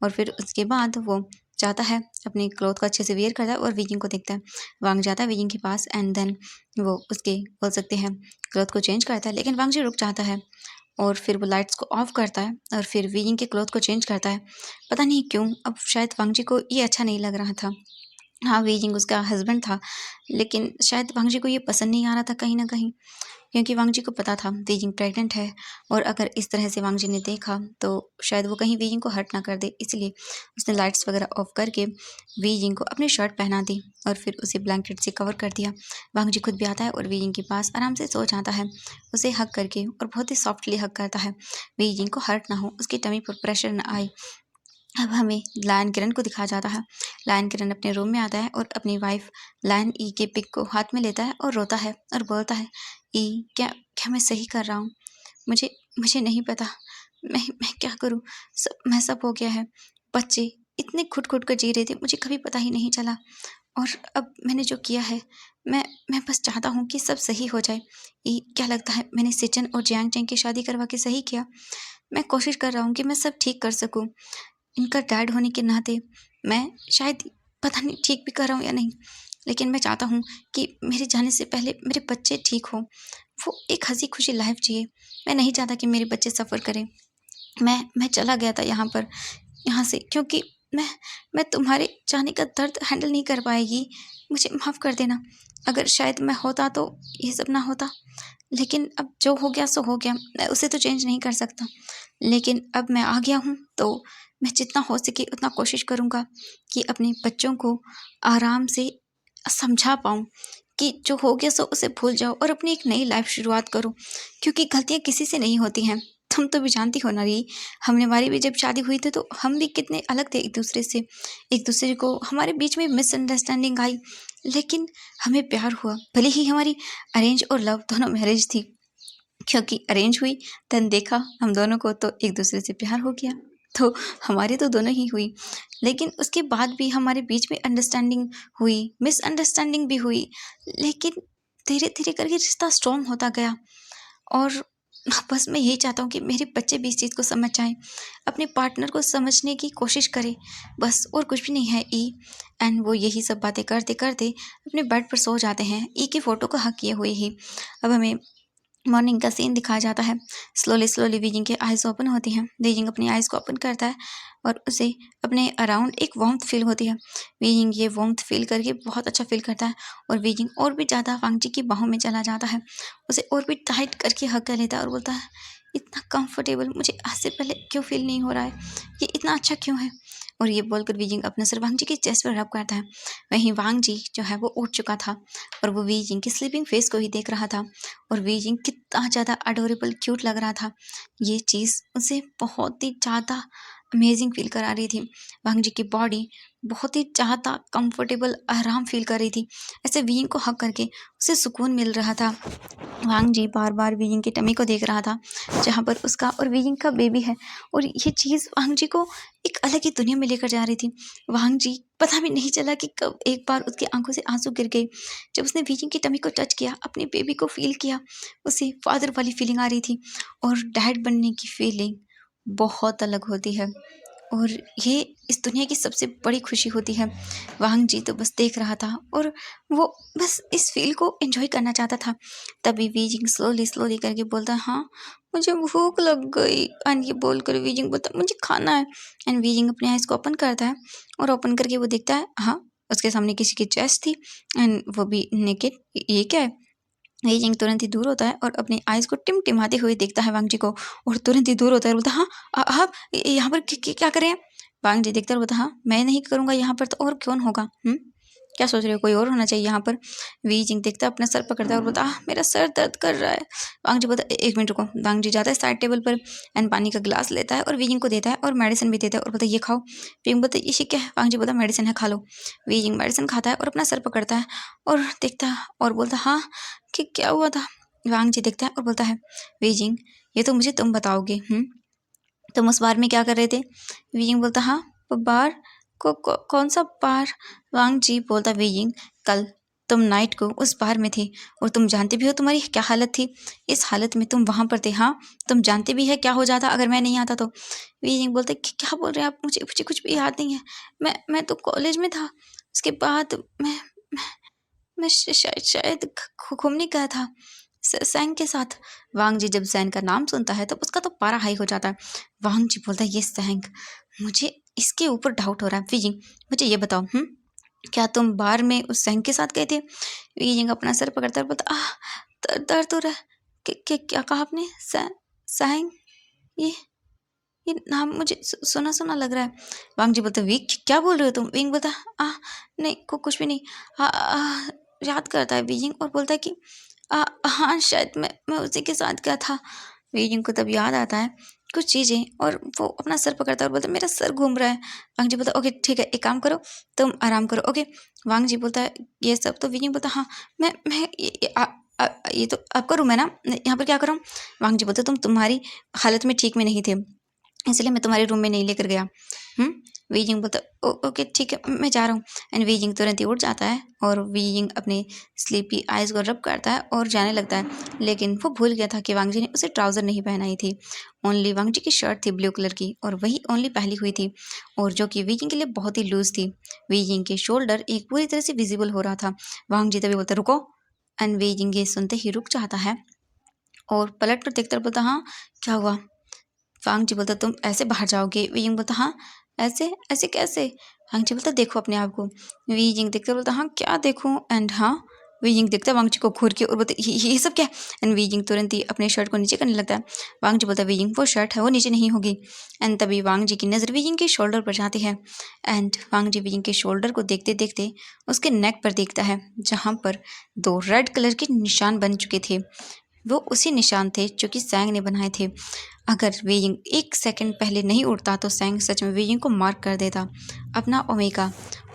और फिर उसके बाद वो जाता है अपनी क्लॉथ को अच्छे से वेयर करता है और वेइंग को देखता है। वांग जाता है वेइंग के पास एंड देन वो उसके बोल सकते हैं क्लॉथ को चेंज करता है, लेकिन वांग जी रुक जाता है और फिर वो लाइट्स को ऑफ करता है और फिर वेइंग के क्लॉथ को चेंज करता है। पता नहीं क्यों अब शायद वांग जी को ये अच्छा नहीं लग रहा था। हाँ, वेइंग उसका हस्बैंड था, लेकिन शायद वांग जी को ये पसंद नहीं आ रहा था कहीं न कहीं, क्योंकि वांग जी को पता था वेइंग प्रेग्नेंट है और अगर इस तरह से वांग जी ने देखा तो शायद वो कहीं वेइंग को हर्ट ना कर दे, इसलिए उसने लाइट्स वगैरह ऑफ करके वेइंग को अपनी शर्ट पहना दी और फिर उसे ब्लैंकेट से कवर कर दिया। वांग जी खुद भी आता है और वेइंग के पास आराम से सो जाता है, उसे हग करके और बहुत ही सॉफ्टली हग करता है, वेइंग को हर्ट ना हो, उसकी टमी पर प्रेशर ना आए। अब हमें लायन किरण को दिखाया जाता है। लायन किरण अपने रूम में आता है और अपनी वाइफ लायन ई के पिक को हाथ में लेता है और रोता है और बोलता है, ई क्या क्या मैं सही कर रहा हूँ? मुझे मुझे नहीं पता, मैं क्या करूँ? सब मैस अप हो गया है। बच्चे इतने घुट-घुट कर जी रहे थे, मुझे कभी पता ही नहीं चला और अब मैंने जो किया है, मैं बस चाहता हूँ कि सब सही हो जाए। ई क्या लगता है मैंने सेचन और जियांग चैंग की शादी करवा के सही किया? मैं कोशिश कर रहा हूँ कि मैं सब ठीक कर सकूँ। इनका डैड होने के नाते मैं शायद पता नहीं ठीक भी कर रहा हूँ या नहीं, लेकिन मैं चाहता हूँ कि मेरे जाने से पहले मेरे बच्चे ठीक हों, वो एक हंसी खुशी लाइफ जिए। मैं नहीं चाहता कि मेरे बच्चे सफ़र करें। मैं चला गया था यहाँ से क्योंकि मैं तुम्हारे जाने का दर्द हैंडल नहीं कर पाएगी। मुझे माफ़ कर देना, अगर शायद मैं होता तो ये सब ना होता, लेकिन अब जो हो गया सो हो गया, मैं उसे तो चेंज नहीं कर सकता। लेकिन अब मैं आ गया हूँ तो मैं जितना हो सके उतना कोशिश करूँगा कि अपने बच्चों को आराम से समझा पाऊँ कि जो हो गया सो उसे भूल जाओ और अपनी एक नई लाइफ शुरुआत करो, क्योंकि गलतियाँ किसी से नहीं होती हैं। तुम तो भी जानती हो ना री, हमारी भी जब शादी हुई थी तो हम भी कितने अलग थे एक दूसरे से, एक दूसरे को हमारे बीच में मिसअंडरस्टैंडिंग आई, लेकिन हमें प्यार हुआ। भले ही हमारी अरेंज और लव दोनों मैरिज थी, क्योंकि अरेंज हुई देन देखा हम दोनों को तो एक दूसरे से प्यार हो गया, तो हमारी तो दोनों ही हुई, लेकिन उसके बाद भी हमारे बीच में अंडरस्टैंडिंग हुई, मिसअंडरस्टैंडिंग भी हुई, लेकिन धीरे धीरे करके रिश्ता स्ट्रॉन्ग होता गया और बस मैं यही चाहता हूँ कि मेरे बच्चे भी इस चीज़ को समझ जाएँ, अपने पार्टनर को समझने की कोशिश करें, बस और कुछ भी नहीं है ई। एंड वो यही सब बातें करते-करते अपने बेड पर सो जाते हैं, ई की फ़ोटो को हग किए हुए ही। अब हमें मॉर्निंग का सीन दिखाया जाता है। स्लोली वीजिंग के आइज़ ओपन होती हैं। वीजिंग अपनी आइज़ को ओपन करता है और उसे अपने अराउंड एक वार्मथ फील होती है। वीजिंग ये वार्मथ फील करके बहुत अच्छा फील करता है और वीजिंग और भी ज़्यादा वांग जी की बाहों में चला जाता है। उसे और भी टाइट करके हग कर लेता है और बोलता है, इतना कंफर्टेबल मुझे आज से पहले क्यों फील नहीं हो रहा है? ये इतना अच्छा क्यों है? और ये बोलकर वीजिंग अपना सिर वांग जी के चेस्ट पर रब करता है। वहीं वांग जी जो है वो उठ चुका था और वो वीजिंग की स्लीपिंग फेस को ही देख रहा था और वीजिंग कितना ज़्यादा अडोरेबल क्यूट लग रहा था। ये चीज़ उसे बहुत ही ज़्यादा अमेजिंग फील करा रही थी। वांग जी की बॉडी बहुत ही ज़्यादा कंफर्टेबल आराम फील कर रही थी। ऐसे वीजिंग को हग करके उसे सुकून मिल रहा था। वांग जी बार-बार वीजिंग की टमी को देख रहा था, जहाँ पर उसका और वीजिंग का बेबी है और ये चीज़ वांग जी को एक अलग ही दुनिया में लेकर जा रही थी। वांग जी पता भी नहीं चला कि कब एक बार उसकी आँखों से आँसू गिर गए। जब उसने वीजिंग की टमी को टच किया, अपने बेबी को फ़ील किया, उसे फादर वाली फीलिंग आ रही थी और डैड बनने की फीलिंग बहुत अलग होती है और ये इस दुनिया की सबसे बड़ी खुशी होती है। वांग जी तो बस देख रहा था और वो बस इस फ़ील को एन्जॉय करना चाहता था। तभी वीजिंग स्लोली करके बोलता है, हाँ, मुझे भूख लग गई। एंड ये बोलकर वीजिंग बोलता है, मुझे खाना है। एंड वीजिंग अपने आइज़ को ओपन करता है और ओपन करके वो देखता है, हाँ, उसके सामने किसी की चेस्ट थी एंड वो भी नेकेड। ये क्या है? वीजिंग तुरंत ही दूर होता है और अपनी आइज़ को टिमटिमाते हुए देखता है वांग जी को और तुरंत ही दूर होता है और बोलता है, हाँ, आप यहाँ पर क्या कर रहे हैं? वांग जी देखता है और बोलता है, हाँ, मैं नहीं करूँगा यहाँ पर तो और कौन होगा? क्या सोच रहे हो, कोई और होना चाहिए यहाँ पर? वीजिंग देखता है, अपना सर पकड़ता है और बोलता है, मेरा सर दर्द कर रहा है। वांग जी बोलता है, एक मिनट रुको। वांग जी जाता है साइड टेबल पर एंड पानी का ग्लास लेता है और वीजिंग को देता है और मेडिसिन भी देता है और बोलता है, ये खाओ। वीजिंग बोलता है, ये क्या है? वांग जी बोलता है, मेडिसिन है, खा लो। वीजिंग मेडिसिन खाता है और अपना सर पकड़ता है और देखता है और बोलता है, हाँ, कि क्या हुआ था? वांग जी देखता है और बोलता है, वीजिंग, ये तो मुझे तुम बताओगे। तुम उस बार में क्या कर रहे थे? वीजिंग बोलता, हाँ, वो बार कौन सा बार? वांग जी बोलता, वीजिंग, कल तुम नाइट को उस बार में थे और तुम जानते भी हो तुम्हारी क्या हालत थी। इस हालत में तुम वहाँ पर थे। हाँ, तुम जानते भी है क्या हो जाता अगर मैं नहीं आता तो। वीजिंग बोलते, क्या बोल रहे हैं आप? मुझे कुछ भी याद नहीं है। मैं तो कॉलेज में था। उसके बाद मैं शायद घूमने गया था सैंग के साथ। वांग जी जब सैंग का नाम सुनता है तो उसका तो पारा हाई हो जाता है। वांग जी बोलता है, ये सैंग, मुझे इसके ऊपर डाउट हो रहा है। वीजिंग, मुझे ये बताओ, क्या तुम बार में उस सैंग के साथ गए थे? वीजिंग अपना सर पकड़ता है और बोलता, दर्द हो रहा है। क्या कहा आपने? सैंग, ये ये नाम मुझे सुना सुना लग रहा है। वांग जी बोलते, वीक, क्या बोल रहे हो तुम? विंग बोलता, नहीं, कुछ भी नहीं। याद करता है वीजिंग और बोलता है कि हाँ, शायद मैं उसी के साथ गया था। वीजिंग को तब याद आता है कुछ चीज़ें और वो अपना सर पकड़ता है और बोलता है, मेरा सर घूम रहा है। वांग जी बोलता है, ओके ठीक है, एक काम करो, तुम आराम करो, ओके। वांग जी बोलता है ये सब तो वीजिंग बोलता, हाँ, मैं ये तो आपका रूम है ना, यहाँ पर क्या कर रहा हूँ? वांग जी बोलते, तुम्हारी हालत में ठीक में नहीं थे, इसलिए मैं तुम्हारे रूम में नहीं लेकर गया। वीजिंग बोलता, ओके ठीक है, मैं जा रहा हूँ। एंड वीजिंग तुरंत ही उठ जाता है और वीजिंग अपने स्लीपी आइज़ को रब करता है और जाने लगता है। लेकिन वो भूल गया था कि वांग जी ने उसे ट्राउज़र नहीं पहनाई थी। ओनली वांग जी की शर्ट थी ब्लू कलर की और वही ओनली पहनी हुई थी और जो कि वीजिंग के लिए बहुत ही लूज़ थी। वीजिंग के शोल्डर एक पूरी तरह से विजिबल हो रहा था। वांग जी तभी बोलता, रुको। एंड वीजिंग ये सुनते ही रुक जाता है और पलट कर देखता बोलता, हाँ, क्या हुआ? वांग जी बोलता, तुम ऐसे बाहर जाओगे? वीजिंग बोलता, हाँ, ऐसे ऐसे कैसे? वांग जी बोलता, देखो अपने आप को। वीजिंग देखकर बोलता, हाँ, क्या देखूं? एंड हाँ, वीजिंग देखता है वांग जी को घूर के और बोलता, ये सब क्या है? एंड वीजिंग तुरंत ही अपने शर्ट को नीचे करने लगता है। वांग जी बोलता, वीजिंग, वो शर्ट है, वो नीचे नहीं होगी। एंड तभी वांग जी की नज़र वीजिंग के शोल्डर पर जाती है एंड वांग जी वीजिंग के शोल्डर को देखते देखते उसके नेक पर देखता है, जहाँ पर 2 रेड कलर के निशान बन चुके थे। वो उसी निशान थे जो कि सैंग ने बनाए थे। अगर वेइंग 1 सेकंड पहले नहीं उड़ता तो सैंग सच में वेइंग को मार्क कर देता, अपना ओमेगा।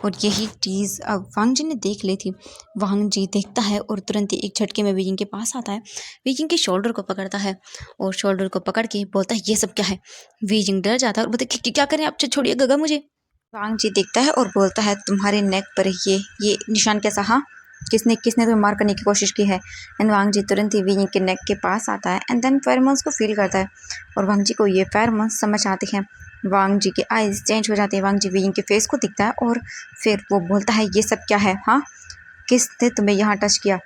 और यही चीज़ अब वांग जी ने देख ली थी। वांग जी देखता है और तुरंत ही एक झटके में वेइंग के पास आता है, वेइंग के शोल्डर को पकड़ता है और शोल्डर को पकड़ के बोलता है, ये सब क्या है? वेइंग डर जाता है और बोलता है, क्या करें आप? छोड़िए गगा मुझे। वांग जी देखता है और बोलता है, तुम्हारे नेक पर ये निशान कैसा? हाँ, किसने किसने तुम्हें मार करने की कोशिश की है। एंड वांग जी तुरंत ही वी के नेक के पास आता है एंड देन फेरोमोन्स को फील करता है और वांग जी को ये फेरोमोन्स समझ आते हैं। वांग जी के आइज़ चेंज हो जाते हैं। वांग जी वी के फेस को दिखता है और फिर वो बोलता है ये सब क्या है, हाँ किसने तुम्हें यहाँ टच किया।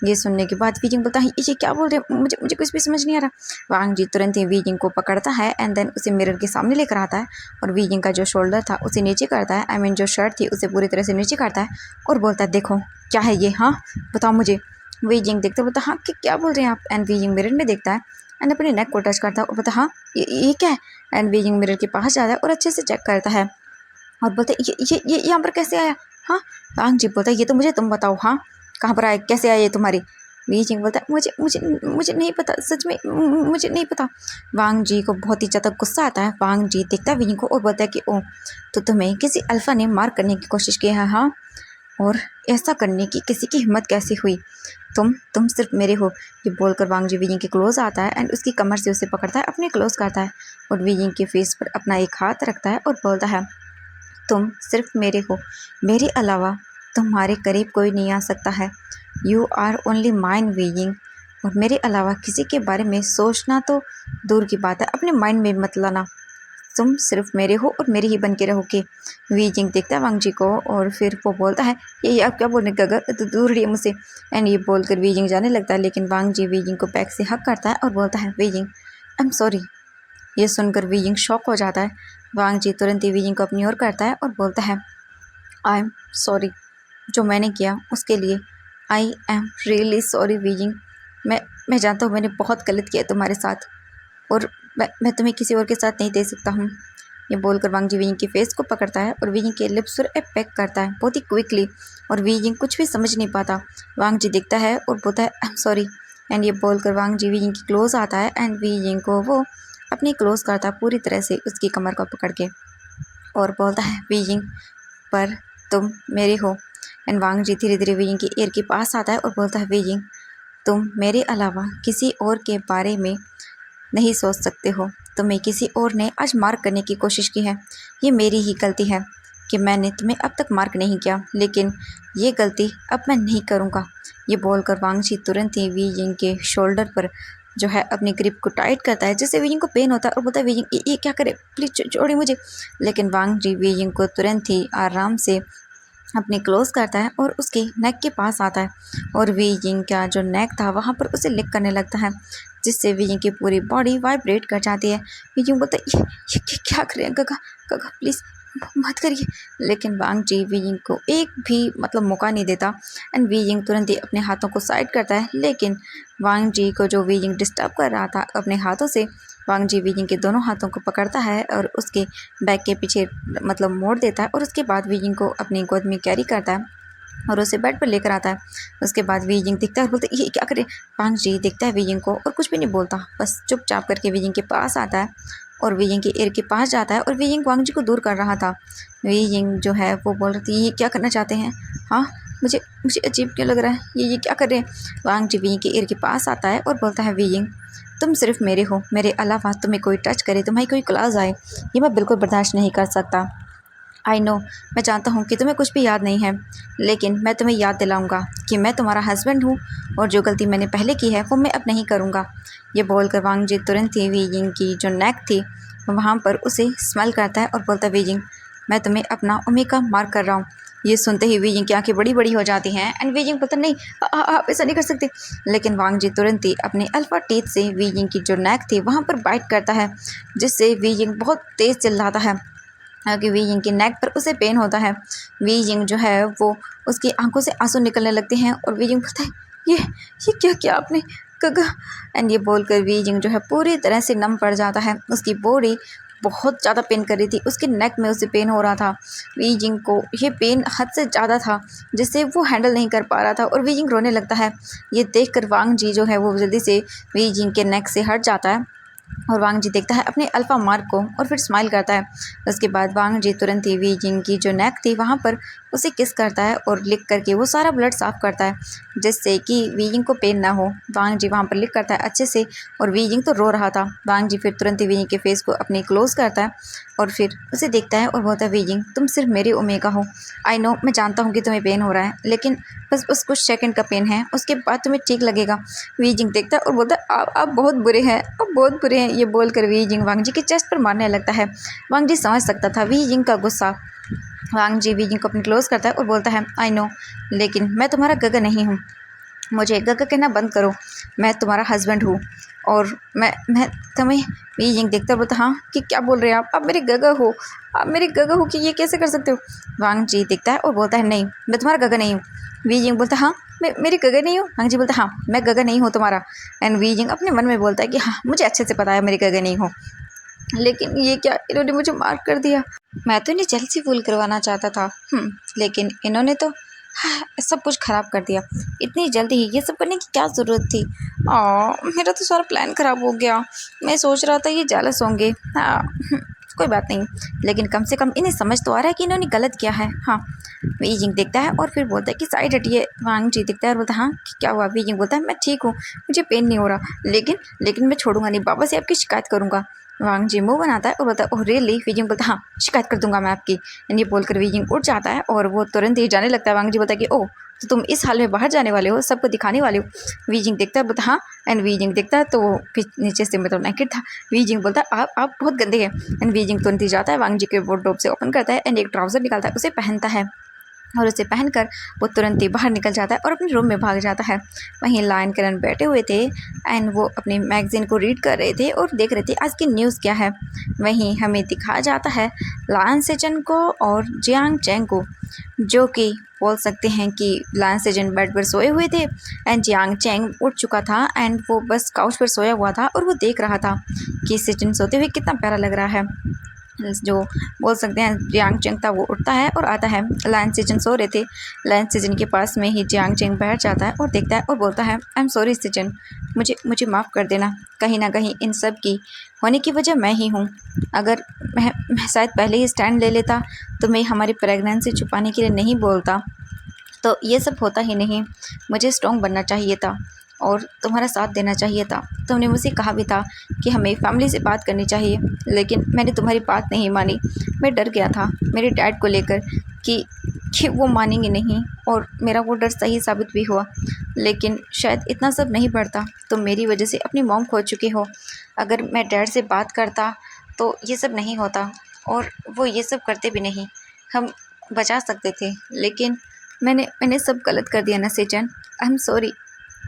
ये सुनने के बाद वीजिंग बोलता है ये क्या बोल रहे हैं, मुझे मुझे कुछ भी समझ नहीं आ रहा। वांग जी तुरंत ही वीजिंग को पकड़ता है एंड देन उसे मिरर के सामने लेकर आता है और वीजिंग का जो शोल्डर था उसे नीचे करता है, आई मीन जो शर्ट थी उसे पूरी तरह से नीचे करता है और बोलता है देखो क्या है ये, हाँ बताओ मुझे। वीजिंग देखते बोलता हाँ क्या बोल रहे हैं आप। एंड वीजिंग मिरर में देखता है एंड अपने नेक को टच करता है और बोलता हाँ ये क्या है। एंड वीजिंग मिरर के पास जाता है और अच्छे से चेक करता है और बोलते ये यहाँ पर कैसे आया। हाँ वांग जी बोलता है ये तो मुझे तुम बताओ, हाँ कहाँ पर आया, कैसे आया ये तुम्हारी। वीजिंग बोलता है मुझे मुझे मुझे नहीं पता, सच में मुझे नहीं पता। वांग जी को बहुत ही ज़्यादा गुस्सा आता है। वांग जी देखता है वीजिंग को और बोलता है कि ओ तो तुम्हें किसी अल्फ़ा ने मार करने की कोशिश की है, हाँ और ऐसा करने की किसी की हिम्मत कैसे हुई, तुम सिर्फ मेरे हो। ये बोलकर वांग जी वीजिंग के क्लोज आता है एंड उसकी कमर से उसे पकड़ता है, अपने क्लोज करता है और वीजिंग के फेस पर अपना एक हाथ रखता है और बोलता है तुम सिर्फ मेरे हो, मेरे अलावा तुम्हारे करीब कोई नहीं आ सकता है। You are only mine Weijing. और मेरे अलावा किसी के बारे में सोचना तो दूर की बात है, अपने माइंड में मत लाना। तुम सिर्फ मेरे हो और मेरे ही बन के रहोगे। वीजिंग देखता है वांग जी को और फिर वो बोलता है ये आप क्या बोल रहे गगर, तो दूर रहिए मुझसे। एंड ये बोलकर वीजिंग जाने लगता है लेकिन वांग जी वीजिंग को बैक से हक करता है और बोलता है वीजिंग आई एम सॉरी। ये सुनकर वीजिंग शॉक हो जाता है। वांग जी तुरंत ही वीजिंग को अपनी ओर करता है और बोलता है आई एम सॉरी, जो मैंने किया उसके लिए I am really sorry wheezing. मैं जानता हूँ मैंने बहुत गलत किया तुम्हारे साथ और मैं तुम्हें किसी और के साथ नहीं दे सकता हूँ। ये बोलकर वांग जी वीजिंग के फेस को पकड़ता है और वीजिंग के लिप्स पर पैक करता है बहुत ही क्विकली और वीजिंग कुछ भी समझ नहीं पाता। वांग जी दिखता है और बोलता है आई एम सॉरी। एंड ये बोलकर वांग जी वीजिंग की क्लोज आता है एंड वीजिंग को वो अपनी क्लोज करता है पूरी तरह से उसकी कमर को पकड़ के और बोलता है वीजिंग पर तुम मेरे हो। एंड वांग जी धीरे धीरे वीजिंग के ईयर के पास आता है और बोलता है वीजिंग तुम मेरे अलावा किसी और के बारे में नहीं सोच सकते हो। तुम्हें किसी और ने आज मार्क करने की कोशिश की है, ये मेरी ही गलती है कि मैंने तुम्हें अब तक मार्क नहीं किया, लेकिन ये गलती अब मैं नहीं करूँगा। ये बोलकर वांग जी तुरंत ही वीजिंग के शोल्डर पर जो है अपनी ग्रिप को टाइट करता है जिससे वीजिंग को पेन होता है और बोलता है वीजिंग ये क्या करे, प्लीज़ छोड़िए मुझे। लेकिन वांग जी वीजिंग को तुरंत ही आराम से अपने क्लोज करता है और उसके नेक के पास आता है और वीजिंग का जो नेक था वहाँ पर उसे लिक करने लगता है जिससे वीजिंग की पूरी बॉडी वाइब्रेट कर जाती है। वीजिंग बोलता है ये क्या कर रहे हैं गगा गगा, प्लीज़ मत करिए। लेकिन वांग जी वीजिंग को एक भी मौका नहीं देता एंड वीजिंग तुरंत ही अपने हाथों को साइड करता है। लेकिन वांग जी को जो वीजिंग डिस्टर्ब कर रहा था अपने हाथों से, वांग जी वीजिंग के दोनों हाथों को पकड़ता है और उसके बैक के पीछे मोड़ देता है और उसके बाद वीजिंग को अपनी गोद में कैरी करता है और उसे बेड पर लेकर आता है। उसके बाद वीजिंग दिखता है और बोलता है ये क्या करे। वांग जी दिखता है वीजिंग को और कुछ भी नहीं बोलता, बस चुपचाप करके वीजिंग के पास आता है और वीजिंग के ईयर के पास जाता है और वीजिंग वांग जी को दूर कर रहा था। वीजिंग जो है वो बोल रही थी ये क्या करना चाहते हैं, हाँ मुझे मुझे अजीब क्यों लग रहा है, ये क्या कर रहे हैं। वांग जी वीजिंग के ईयर के पास आता है और बोलता है वीजिंग तुम सिर्फ मेरे हो, मेरे अलावा तुम्हें कोई टच करे, तुम्हारी कोई क्लास आए, ये मैं बिल्कुल बर्दाश्त नहीं कर सकता। आई नो, मैं जानता हूँ कि तुम्हें कुछ भी याद नहीं है, लेकिन मैं तुम्हें याद दिलाऊंगा कि मैं तुम्हारा हस्बैंड हूँ और जो गलती मैंने पहले की है वो मैं अब नहीं करूँगा। ये बोलकर वांग जी तुरंत ही वीजिंग की जो नेक थी वहाँ पर उसे स्मेल करता है और बोलता है वीजिंग मैं तुम्हें अपना ओमेगा मार्क कर रहा हूँ। ये सुनते ही वीजिंग की आंखें बड़ी बड़ी हो जाती हैं एंड वीजिंग बोलता नहीं आप ऐसा नहीं कर सकते। लेकिन वांग जी तुरंत ही अपने अल्फा टीथ से वीजिंग की जो नेक थी वहाँ पर बाइट करता है जिससे वीजिंग बहुत तेज़ चिल्लाता है कि वीजिंग की नेक पर उसे पेन होता है। वीजिंग जो है वो उसकी आंखों से आंसू निकलने लगते हैं और वीजिंग बोलता है ये क्या किया आपने गगा। एंड ये बोलकर वीजिंग जो है पूरी तरह से नम पड़ जाता है, उसकी बॉडी बहुत ज़्यादा पेन कर रही थी, उसके नेक में उसे पेन हो रहा था। वीजिंग को ये पेन हद से ज़्यादा था जिससे वो हैंडल नहीं कर पा रहा था और वीजिंग रोने लगता है। ये देखकर वांग जी जो है वो जल्दी से वीजिंग के नेक से हट जाता है और वांग जी देखता है अपने अल्फा मार्क को और फिर स्माइल करता है। उसके बाद वांग जी तुरंत ही वीजिंग की जो नेक थी वहाँ पर उसे किस करता है और लिख करके वो सारा ब्लड साफ़ करता है जिससे कि वीजिंग को पेन ना हो। वांग जी वहाँ पर लिख करता है अच्छे से और वीजिंग तो रो रहा था। वांग जी फिर तुरंत ही वीजिंग के फेस को अपने क्लोज करता है और फिर उसे देखता है और बोलता है, वीजिंग तुम सिर्फ मेरी ओमेगा हो। आई नो, मैं जानता हूँ कि तुम्हें पेन हो रहा है, लेकिन बस कुछ सेकंड का पेन है, उसके बाद तुम्हें ठीक लगेगा। वीजिंग देखता है और बोलता है, आप बहुत बुरे हैं, आप बहुत बुरे हैं। ये बोलकर वीजिंग वांग जी के चेस्ट पर मारने लगता है। वांग जी समझ सकता था वीजिंग का गुस्सा। वांग जी वीजिंग को अपनी क्लोज करता है और बोलता है, आई नो, लेकिन मैं तुम्हारा गगा नहीं हूँ, मुझे गगा कहना बंद करो। मैं तुम्हारा हस्बैंड हूँ और मैं तुम्हें। वीजिंग देखता बोलता, हाँ कि क्या बोल रहे हैं आप मेरे गगा हो, आप मेरे गगा हो कि ये कैसे कर सकते हो। वांग जी देखता है और बोलता है, नहीं मैं तुम्हारा गगा नहीं हूँ। वीजिंग बोलता, हाँ मैं मेरी गगा नहीं हूँ। वांग जी बोलता, हाँ मैं गगा नहीं हूँ तुम्हारा। एंड वीजिंग अपने मन में बोलता है कि हाँ मुझे अच्छे से पता है मेरी गगा नहीं हो, लेकिन ये क्या, इन्होंने मुझे मार कर दिया। मैं तो इन्हें जल्द से फूल करवाना चाहता था, लेकिन इन्होंने तो सब कुछ ख़राब कर दिया। इतनी जल्दी ही ये सब करने की क्या ज़रूरत थी। मेरा तो सारा प्लान ख़राब हो गया। मैं सोच रहा था ये जेलस होंगे। कोई बात नहीं, लेकिन कम से कम इन्हें समझ तो आ रहा है कि इन्होंने गलत किया है। हाँ, वीजिंग देखता है और फिर बोलता है कि साइड हटिए। वांग जी देखता है और बोलता है, हाँ क्या हुआ। वीजिंग बोलता है, मैं ठीक हूँ, मुझे पेन नहीं हो रहा, लेकिन मैं छोड़ूंगा नहीं, बाबा से आपकी शिकायत करूँगा। वांग जी मुँह बनाता है और बोलता है, ओह रियली। वीजिंग बोलता है, हाँ शिकायत कर दूंगा मैं आपकी। ये बोलकर वीजिंग उठ जाता है और वो तुरंत ही जाने लगता है। वांग जी बोलता है कि ओह, तो तुम इस हाल में बाहर जाने वाले हो, सबको दिखाने वाले हो। वीजिंग देखता है, बोलता हाँ। एंड वीजिंग देखता है तो वो नीचे से मतलब नेकेड था। वीजिंग बोलता है, आप बहुत गंदे हैं। एंड वीजिंग तुरंत ही जाता है, वांग जी के वार्डरोब से ओपन करता है एंड एक ट्राउज़र निकालता है, उसे पहनता है और उसे पहनकर वो तुरंत ही बाहर निकल जाता है और अपने रूम में भाग जाता है। वहीं लायन करण बैठे हुए थे एंड वो अपने मैगज़ीन को रीड कर रहे थे और देख रहे थे आज की न्यूज़ क्या है। वहीं हमें दिखाया जाता है लायन सेजन को और जियांग चैंग को, जो कि बोल सकते हैं कि लायन सेजन बेड पर सोए हुए थे एंड जियांग चैंग उठ चुका था एंड वो बस काउच पर सोया हुआ था और वो देख रहा था कि सेजन सोते हुए कितना प्यारा लग रहा है। जो बोल सकते हैं जियांग चेंग था वो उठता है और आता है। लायन सेजन सो रहे थे। लायन सेजन के पास में ही जियांग चेंग बैठ जाता है और देखता है और बोलता है, आई एम सॉरी सेजन, मुझे माफ़ कर देना। कहीं ना कहीं इन सब की होने की वजह मैं ही हूँ। अगर मैं शायद पहले ही स्टैंड ले लेता तो मैं हमारी प्रेगनेंसी छुपाने के लिए नहीं बोलता तो ये सब होता ही नहीं। मुझे स्ट्रॉन्ग बनना चाहिए था और तुम्हारा साथ देना चाहिए था। तुमने मुझसे कहा भी था कि हमें फैमिली से बात करनी चाहिए, लेकिन मैंने तुम्हारी बात नहीं मानी। मैं डर गया था मेरे डैड को लेकर कि वो मानेंगे नहीं और मेरा वो डर सही साबित भी हुआ। लेकिन शायद इतना सब नहीं बढ़ता। तुम मेरी वजह से अपनी मॉम खो चुके हो। अगर मैं डैड से बात करता तो ये सब नहीं होता और वो ये सब करते भी नहीं। हम बचा सकते थे, लेकिन मैंने सब गलत कर दिया ना Schezwan. I am sorry,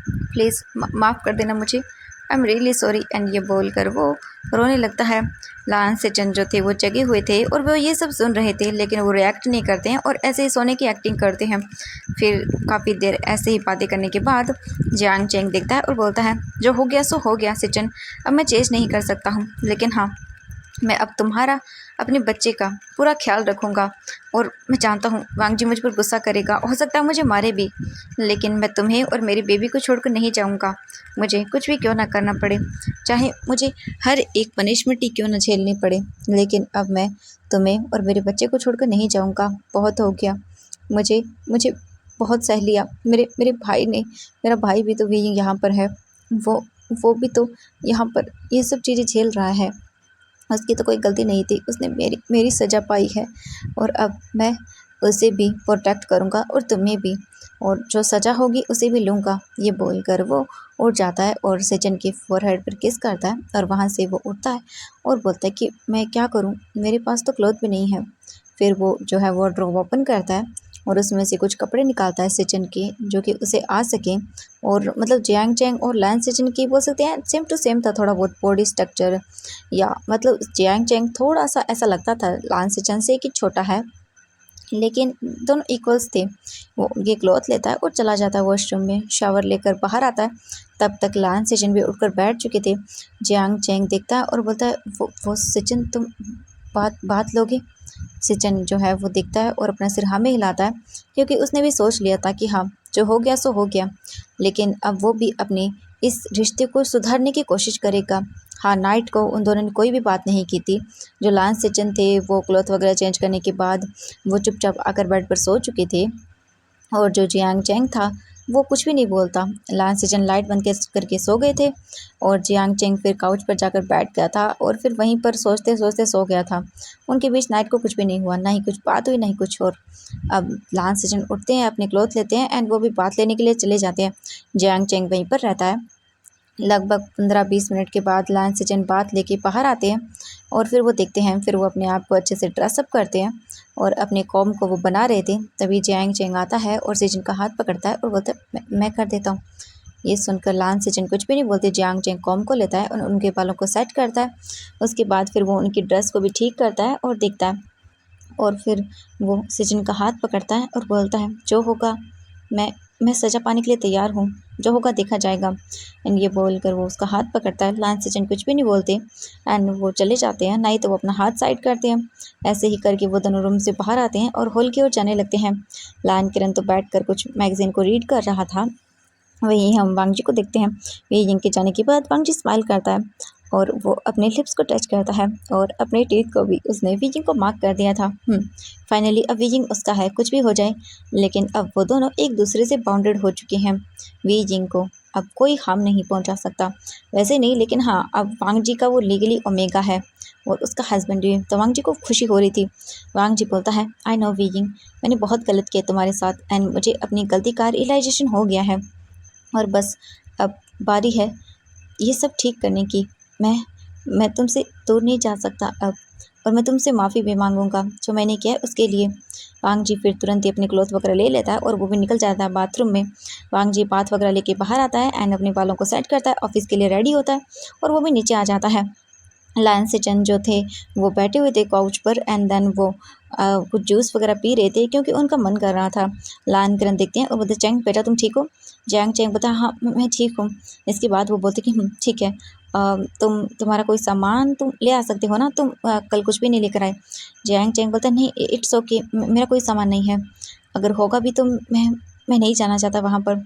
please माफ़ कर देना मुझे। I am really sorry. And ये बोलकर वो रोने लगता है। लायन सेजन जो थे वो जगे हुए थे और वो ये सब सुन रहे थे, लेकिन वो रिएक्ट नहीं करते हैं और ऐसे ही सोने की एक्टिंग करते हैं। फिर काफ़ी देर ऐसे ही बातें करने के बाद जियांग चेंग देखता है और बोलता है, जो हो गया सो हो गया सेजन, अब मैं चेंज नहीं कर सकता हूँ, लेकिन हाँ मैं अब तुम्हारा अपने बच्चे का पूरा ख्याल रखूँगा। और मैं जानता हूँ वांग जी मुझ पर गुस्सा करेगा, हो सकता है मुझे मारे भी, लेकिन मैं तुम्हें और मेरी बेबी को छोड़कर नहीं जाऊँगा। मुझे कुछ भी क्यों ना करना पड़े, चाहे मुझे हर एक पनिशमेंट ही क्यों ना झेलनी पड़े, लेकिन अब मैं तुम्हें और मेरे बच्चे को छोड़कर नहीं जाऊँगा। बहुत हो गया, मुझे मुझे बहुत सह लिया। मेरे मेरे भाई ने, मेरा भाई भी तो भी यहाँ पर है, वो भी तो यहाँ पर ये सब चीज़ें झेल रहा है। उसकी तो कोई गलती नहीं थी, उसने मेरी सज़ा पाई है और अब मैं उसे भी प्रोटेक्ट करूँगा और तुम्हें भी, और जो सज़ा होगी उसे भी लूँगा। ये बोलकर वो उठ जाता है और सेजन के फोरहेड पर किस करता है और वहाँ से वो उठता है और बोलता है कि मैं क्या करूँ, मेरे पास तो क्लॉथ भी नहीं है। फिर वो जो है वो ड्रॉ ओपन करता है और उसमें से कुछ कपड़े निकालता है सेजन के, जो कि उसे आ सकें। और मतलब जियांग चैंग और लायन सेजन की बोल सकते हैं सेम टू सेम था थोड़ा बहुत बॉडी स्ट्रक्चर, या मतलब जियांग चैंग थोड़ा सा ऐसा लगता था लायन सेजन से कि छोटा है, लेकिन दोनों इक्वल्स थे। वो ये क्लॉथ लेता है और चला जाता है वॉशरूम में, शावर लेकर बाहर आता है। तब तक लायन सेजन भी उठकर बैठ चुके थे। जियांग चैंग देखता है और बोलता है, वो सेजन तुम बात लोगे। सेजन जो है वो देखता है और अपना सिर हाँ में हिलाता है, क्योंकि उसने भी सोच लिया था कि हाँ जो हो गया सो हो गया, लेकिन अब वो भी अपनी इस रिश्ते को सुधारने की कोशिश करेगा। हाँ, नाइट को उन दोनों ने कोई भी बात नहीं की थी। जो लांस सेचन थे वो क्लॉथ वगैरह चेंज करने के बाद वो चुपचाप आकर बेड पर सो चुके थे और जो जियांग चैंग था वो कुछ भी नहीं बोलता। लांस सेचन लाइट बंद करके सो गए थे और जियांग चैंग फिर काउच पर जाकर बैठ गया था और फिर वहीं पर सोचते सोचते सो गया था। उनके बीच नाइट को कुछ भी नहीं हुआ, ना ही कुछ बात हुई, ना ही कुछ और। अब लांस सेचन उठते हैं, अपने क्लॉथ लेते हैं एंड वो भी बात लेने के लिए चले जाते हैं। जियांग चैंग वहीं पर रहता है। लगभग 15-20 मिनट के बाद लांस सेचन बात लेके बाहर आते हैं और फिर वो देखते हैं, फिर वो अपने आप को अच्छे से ड्रेसअप करते हैं और अपने कॉम को वो बना रहे थे। तभी जियांग चैंग आता है और सेचन का हाथ पकड़ता है और बोलता है मैं कर देता हूँ। ये सुनकर लांस सेचन कुछ भी नहीं बोलते। जियांग चैंग कॉम को लेता है और उनके बालों को सेट करता है। उसके बाद फिर वो उनकी ड्रेस को भी ठीक करता है और देखता है और फिर वो सेचन का हाथ पकड़ता है और बोलता है जो होगा मैं सज़ा पाने के लिए तैयार हूँ, जो होगा देखा जाएगा। एंड ये बोलकर वो उसका हाथ पकड़ता है। लांस सेचन कुछ भी नहीं बोलते एंड वो चले जाते हैं, नहीं तो वो अपना हाथ साइड करते हैं। ऐसे ही करके वो दोनों रूम से बाहर आते हैं और हॉल की ओर जाने लगते हैं। लान किरण तो बैठकर कुछ मैगज़ीन को रीड कर रहा था। वहीं हम वांग जी को देखते हैं। वी जिंग के जाने के बाद वांग जी स्माइल करता है और वो अपने लिप्स को टच करता है और अपने टीथ को भी उसने वी जिंग को मार्क कर दिया था। फाइनली अब वी जिंग उसका है, कुछ भी हो जाए, लेकिन अब वो दोनों एक दूसरे से बाउंडेड हो चुके हैं। वी जिंग को अब कोई हार्म नहीं पहुंचा सकता। वैसे नहीं, लेकिन हाँ, अब वांग जी का वो लीगली ओमेगा है और उसका हस्बैंड भी। तो वांग जी को खुशी हो रही थी। वांग जी बोलता है आई नो वी जिंग, मैंने बहुत गलत किया तुम्हारे साथ एंड मुझे अपनी गलती का रियलाइजेशन हो गया है और बस अब बारी है ये सब ठीक करने की। मैं तुमसे दूर नहीं जा सकता अब, और मैं तुमसे माफ़ी भी मांगूंगा जो मैंने किया है उसके लिए। वांग जी फिर तुरंत ही अपने क्लॉथ वगैरह ले लेता है और वो भी निकल जाता है बाथरूम में। वांग जी बाथ वगैरह लेके बाहर आता है एंड अपने बालों को सेट करता है, ऑफिस के लिए रेडी होता है और वो भी नीचे आ जाता है। लायन सेचन जो थे वो बैठे हुए थे काउच पर एंड देन वो कुछ जूस वगैरह पी रहे थे क्योंकि उनका मन कर रहा था। लायन किरण देखते हैं और बोलते चैंग बेटा तुम ठीक हो? जैंग चैंग बता हाँ मैं ठीक हूँ। इसके बाद वो बोलते कि ठीक है, तुम्हारा कोई सामान तुम ले आ सकते हो ना, तुम कल कुछ भी नहीं लेकर आए। जैंग चैंग बोलता नहीं इट्स ओके, मेरा कोई सामान नहीं है, अगर होगा भी तो मैं नहीं जाना चाहता वहाँ पर।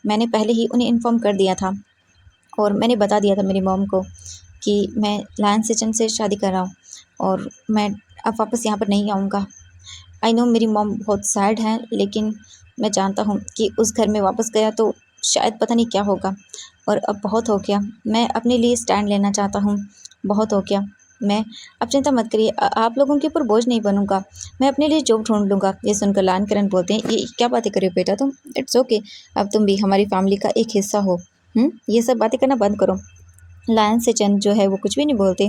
मैंने पहले ही उन्हें इन्फॉर्म कर दिया था और मैंने बता दिया था मेरी मॉम को कि मैं लायन सेचन से शादी कर रहा हूँ और मैं अब वापस यहाँ पर नहीं आऊँगा। आई नो मेरी मॉम बहुत सैड है, लेकिन मैं जानता हूँ कि उस घर में वापस गया तो शायद पता नहीं क्या होगा और अब बहुत हो गया। मैं अपने लिए स्टैंड लेना चाहता हूँ, बहुत हो गया। मैं अब चिंता मत करिए, आप लोगों के ऊपर बोझ नहीं बनूंगा, मैं अपने लिए जॉब ढूंढ लूँगा। ये सुनकर लान किरण बोलते हैं ये क्या बातें कर रहे हो बेटा तुम, इट्स ओके, अब तुम भी हमारी फैमिली का एक हिस्सा हो। ये सब बातें करना बंद करो। लायन सेचन जो है वो कुछ भी नहीं बोलते।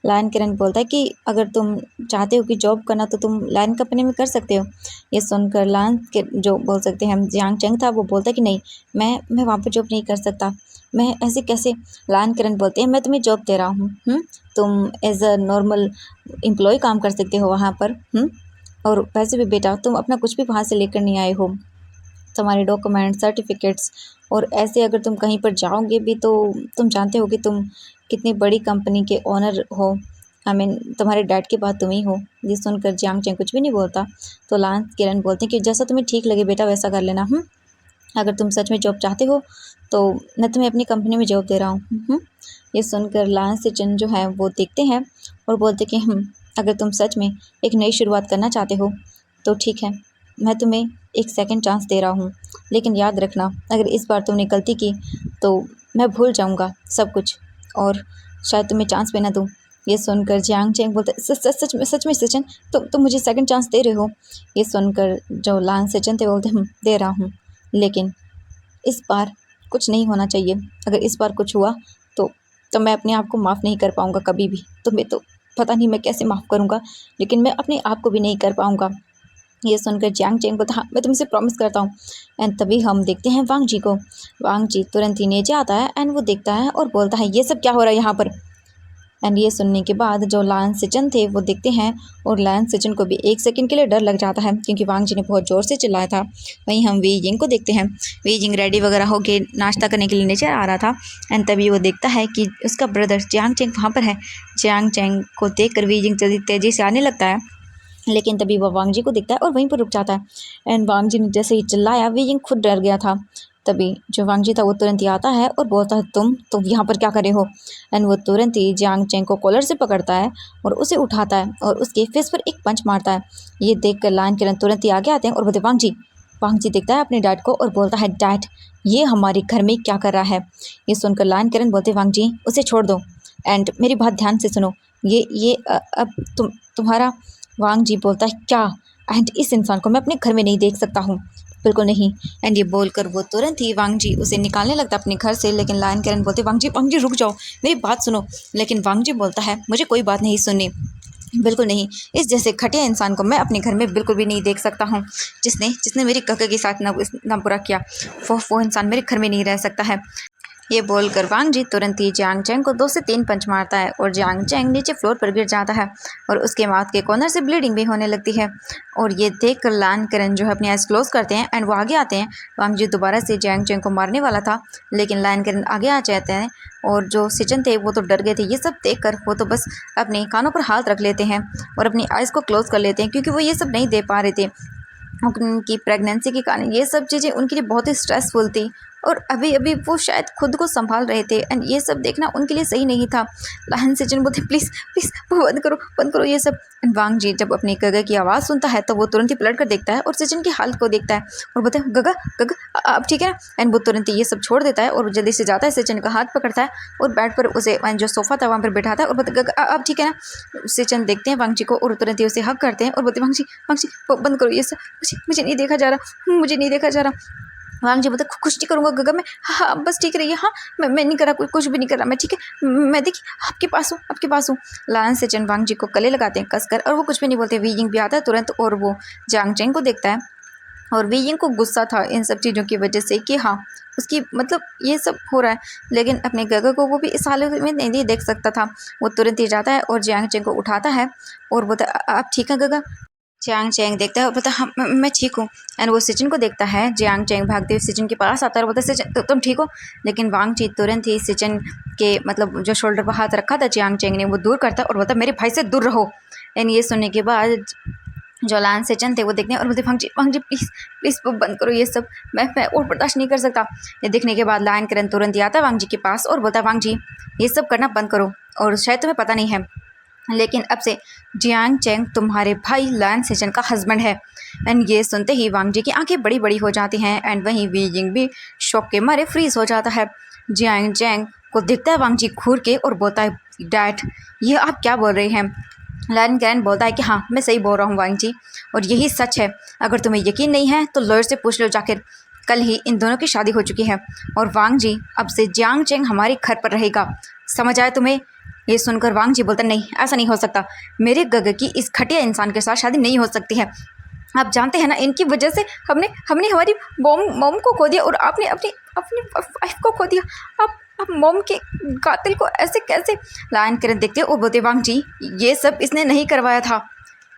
लायन किरण बोलता है कि अगर तुम चाहते हो कि जॉब करना तो तुम लायन कंपनी में कर सकते हो। ये सुनकर लायन के जो बोल सकते हैं हम जियांग चैंग था वो बोलता है कि नहीं, मैं वहाँ पर जॉब नहीं कर सकता, मैं ऐसे कैसे। लायन किरण बोलते हैं मैं तुम्हें जॉब दे रहा हूँ, तुम एज अ नॉर्मल एम्प्लॉय काम कर सकते हो वहाँ पर। और वैसे भी बेटा तुम अपना कुछ भी वहाँ से लेकर नहीं आए हो, तुम्हारे डॉक्यूमेंट सर्टिफिकेट्स, और ऐसे अगर तुम कहीं पर जाओगे भी तो तुम जानते हो कि तुम कितनी बड़ी कंपनी के ओनर हो, आई मीन तुम्हारे डैड के बाद तुम ही हो। ये सुनकर जियांग चैंग कुछ भी नहीं बोलता। तो लान किरण बोलते हैं कि जैसा तुम्हें ठीक लगे बेटा वैसा कर लेना। अगर तुम सच में जॉब चाहते हो तो मैं तुम्हें अपनी कंपनी में जॉब दे रहा हूँ। ये सुनकर लान सेचन जो है वो देखते हैं और बोलते कि अगर तुम सच में एक नई शुरुआत करना चाहते हो तो ठीक है, मैं तुम्हें एक सेकंड चांस दे रहा हूँ, लेकिन याद रखना अगर इस बार तुमने गलती की तो मैं भूल जाऊँगा सब कुछ और शायद तुम्हें चांस भी ना दूँ। ये सुनकर जियांग चैंग बोलते सच में सचिन तुम मुझे सेकंड चांस दे रहे हो? ये सुनकर जो लान सेचन थे बोलते दे रहा हूँ, लेकिन इस बार कुछ नहीं होना चाहिए। अगर इस बार कुछ हुआ तो मैं अपने आप को माफ़ नहीं कर पाऊँगा कभी भी। तुम्हें तो पता नहीं मैं कैसे माफ़ करूँगा, लेकिन मैं अपने आप को भी नहीं कर पाऊँगा। ये सुनकर जियांग चैंग बोलता हाँ मैं तुमसे प्रॉमिस करता हूँ। एंड तभी हम देखते हैं वांग जी को। वांग जी तुरंत ही नीचे आता है एंड वो देखता है और बोलता है ये सब क्या हो रहा है यहाँ पर। एंड ये सुनने के बाद जो लायन सेचन थे वो देखते हैं और लायन सेचन को भी एक सेकंड के लिए डर लग जाता है क्योंकि वांग जी ने बहुत ज़ोर से चिल्लाया था। वहीं हम वी जिंग को देखते हैं। वी जिंग रेडी वगैरह होके नाश्ता करने के लिए नीचे आ रहा था एंड तभी वो देखता है कि उसका ब्रदर जियांग चैंग वहाँ पर है। जियांग चैंग को देख कर वी जिंग जल्दी तेज़ी से आने लगता है, लेकिन तभी वह वांग जी को दिखता है और वहीं पर रुक जाता है। एंड वांग जी ने जैसे ही चिल्लाया वी जिंग खुद डर गया था। तभी जो वांग जी था वो तुरंत ही आता है और बोलता है तुम यहाँ पर क्या कर रहे हो। एंड वो तुरंत ही जियांग चेंग को कॉलर से पकड़ता है और उसे उठाता है और उसके फेस पर एक पंच मारता है। ये देख कर लायन किरण तुरंत ही आगे आते हैं और बोलते वांग जी। वांग जी देखता है अपने डैड को और बोलता है डैड ये हमारे घर में क्या कर रहा है। ये सुनकर लायन किरण बोलते वांग जी उसे छोड़ दो एंड मेरी बात ध्यान से सुनो। अब तुम्हारा। वांग जी बोलता है क्या। एंड इस इंसान को मैं अपने घर में नहीं देख सकता हूँ, बिल्कुल नहीं। एंड ये बोलकर वो तुरंत ही वांग जी उसे निकालने लगता अपने घर से। लेकिन लायन किरण बोलते वांग जी रुक जाओ, मेरी बात सुनो। लेकिन वांग जी बोलता है मुझे कोई बात नहीं सुननी, बिल्कुल नहीं। इस जैसे घटिया इंसान को मैं अपने घर में बिल्कुल भी नहीं देख सकता हूँ। जिसने मेरी काका के साथ ना बुरा किया, वो इंसान मेरे घर में नहीं रह सकता है। ये बोलकर वांग जी तुरंत ही जियांग चेंग को 2 से 3 पंच मारता है और जियांग चेंग नीचे फ्लोर पर गिर जाता है और उसके माउथ के कॉर्नर से ब्लीडिंग भी होने लगती है। और ये देख कर लायन किरण जो है अपनी आइज क्लोज करते हैं एंड वो आगे आते हैं। वांग जी दोबारा से जियांग चेंग को मारने वाला था, लेकिन लायन किरण आगे आ जाते हैं और जो सिचन थे वो तो डर गए थे। ये सब देख कर वो तो बस अपने कानों पर हाथ रख लेते हैं और अपनी आइज़ को क्लोज कर लेते हैं, क्योंकि वो ये सब नहीं दे पा रहे थे। उनकी प्रेगनेंसी के कारण ये सब चीज़ें उनके लिए बहुत ही स्ट्रेसफुल थी और अभी अभी वो शायद खुद को संभाल रहे थे एंड ये सब देखना उनके लिए सही नहीं था। लायन सिचन बोलते प्लीज़ प्लीज़ बंद करो ये सब। एंड वांग जी जब अपनी गगा की आवाज़ सुनता है तो वो तुरंत ही पलट कर देखता है और सिचन की हालत को देखता है और बोलता है गगा गगा अब ठीक है ना। एंड वो तुरंत ही ये सब छोड़ देता है और जल्दी से जाता है, सिचन का हाथ पकड़ता है और बेड पर उसे जो सोफ़ा था वहाँ पर बिठाता है और बोलता है गगा अब ठीक है ना। सिचन देखते हैं वांग जी को और तुरंत ही उसे हक करते हैं और बोलते वांग जी बंद करो ये सब, मुझे नहीं देखा जा रहा। वांग जी मतलब कुछ नहीं करूँगा गगा मैं, हाँ बस ठीक रहिए। हाँ मैं नहीं करा, कुछ भी नहीं कर रहा मैं, ठीक है मैं देखिए आपके पास हूँ। लायन सिचन वांग जी को गले लगाते हैं कसकर और वो कुछ भी नहीं बोलते। वी यिंग भी आता है तुरंत और वो जियांग चेंग को देखता है और वी यिंग को गुस्सा था इन सब चीज़ों की वजह से कि हाँ उसकी मतलब ये सब हो रहा है, लेकिन अपने गगा को वो भी इस हालत में नहीं देख सकता था। वो तुरंत ही जाता है और जियांग चेंग को उठाता है और बोलता है आप ठीक है गगा। जियांग चेंग देखता है और बोलता है हाँ मैं ठीक हूँ। एंड वो सिचन को देखता है। जियांग चेंग भागते हुए सिचन के पास आता है और बोलता है सिचन तुम ठीक हो। लेकिन वांग जी तुरंत ही सिचन के मतलब जो शोल्डर पर हाथ रखा था जियांग चेंग ने वो दूर करता है और बोलता है मेरे भाई से दूर रहो। एंड ये सुनने के बाद जो लायन सिचन थे वो देखते हैं और बोलते वांग जी प्लीज़ बंद करो ये सब, मैं और बर्दाश्त नहीं कर सकता। ये देखने के बाद लायन किरण तुरंत ही आता है वांग जी के पास और बोलता है वांग जी ये सब करना बंद करो। और शायद तुम्हें पता नहीं है लेकिन अब से जियांग चेंग तुम्हारे भाई लायन सिचन का हस्बैंड है। एंड ये सुनते ही वांग जी की आंखें बड़ी बड़ी हो जाती हैं एंड वहीं वी यिंग भी शॉक के मारे फ्रीज हो जाता है। जियांग चेंग को देखता है वांग जी घूर के और बोलता है डैड ये आप क्या बोल रहे हैं। लायन कैन बोलता है कि हाँ मैं सही बोल रहा हूँ वांग जी और यही सच है। अगर तुम्हें यकीन नहीं है तो लॉयर से पूछ लो जाकर, कल ही इन दोनों की शादी हो चुकी है और वांग जी अब से जियांग चेंग हमारे घर पर रहेगा, समझ आया तुम्हें। ये सुनकर वांग जी बोलता नहीं ऐसा नहीं हो सकता, मेरे गग की इस घटिया इंसान के साथ शादी नहीं हो सकती है। आप जानते हैं ना इनकी वजह से हमने हमारी मॉम को खो दिया और आपने अपनी वाइफ को खो दिया। आप मॉम के कातिल को ऐसे कैसे। लायन किरण देखते और बोलते वांग जी ये सब इसने नहीं करवाया था,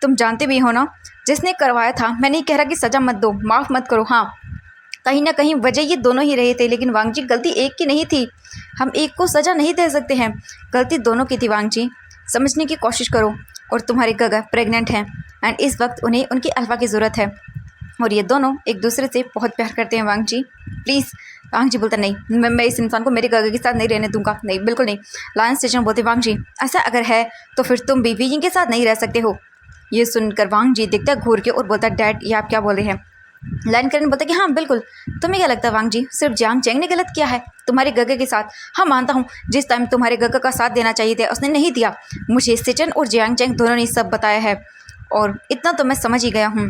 तुम जानते भी हो ना जिसने करवाया था। मैं नहीं कह रहा कि सज़ा मत दो, माफ़ मत करो, हाँ कहीं ना कहीं वजह ये दोनों ही रहे थे, लेकिन वांग जी गलती एक की नहीं थी, हम एक को सज़ा नहीं दे सकते हैं, गलती दोनों की थी। वांग जी समझने की कोशिश करो। और तुम्हारी गगा प्रेग्नेंट हैं एंड इस वक्त उन्हें उनकी अल्फा की ज़रूरत है और ये दोनों एक दूसरे से बहुत प्यार करते हैं। वांग जी प्लीज़। वांग जी बोलता नहीं मैं इस इंसान को मेरे गगा के साथ नहीं रहने दूंगा, नहीं बिल्कुल नहीं। लायन सिचन बोलते वांग जी ऐसा अगर है तो फिर तुम भी वी यिंग के साथ नहीं रह सकते हो। ये सुनकर वांग जी दिखता घूर के और बोलता डैड ये आप क्या बोल रहे हैं। लायन किरण बोलता कि हाँ बिल्कुल, तुम्हें क्या लगता है वांग जी सिर्फ जियांग चेंग ने गलत किया है तुम्हारे गगा के साथ। हाँ मानता हूँ जिस टाइम तुम्हारे गगा का साथ देना चाहिए था उसने नहीं दिया, मुझे सिचन और जियांग चेंग दोनों ने सब बताया है और इतना तो मैं समझ ही गया हूँ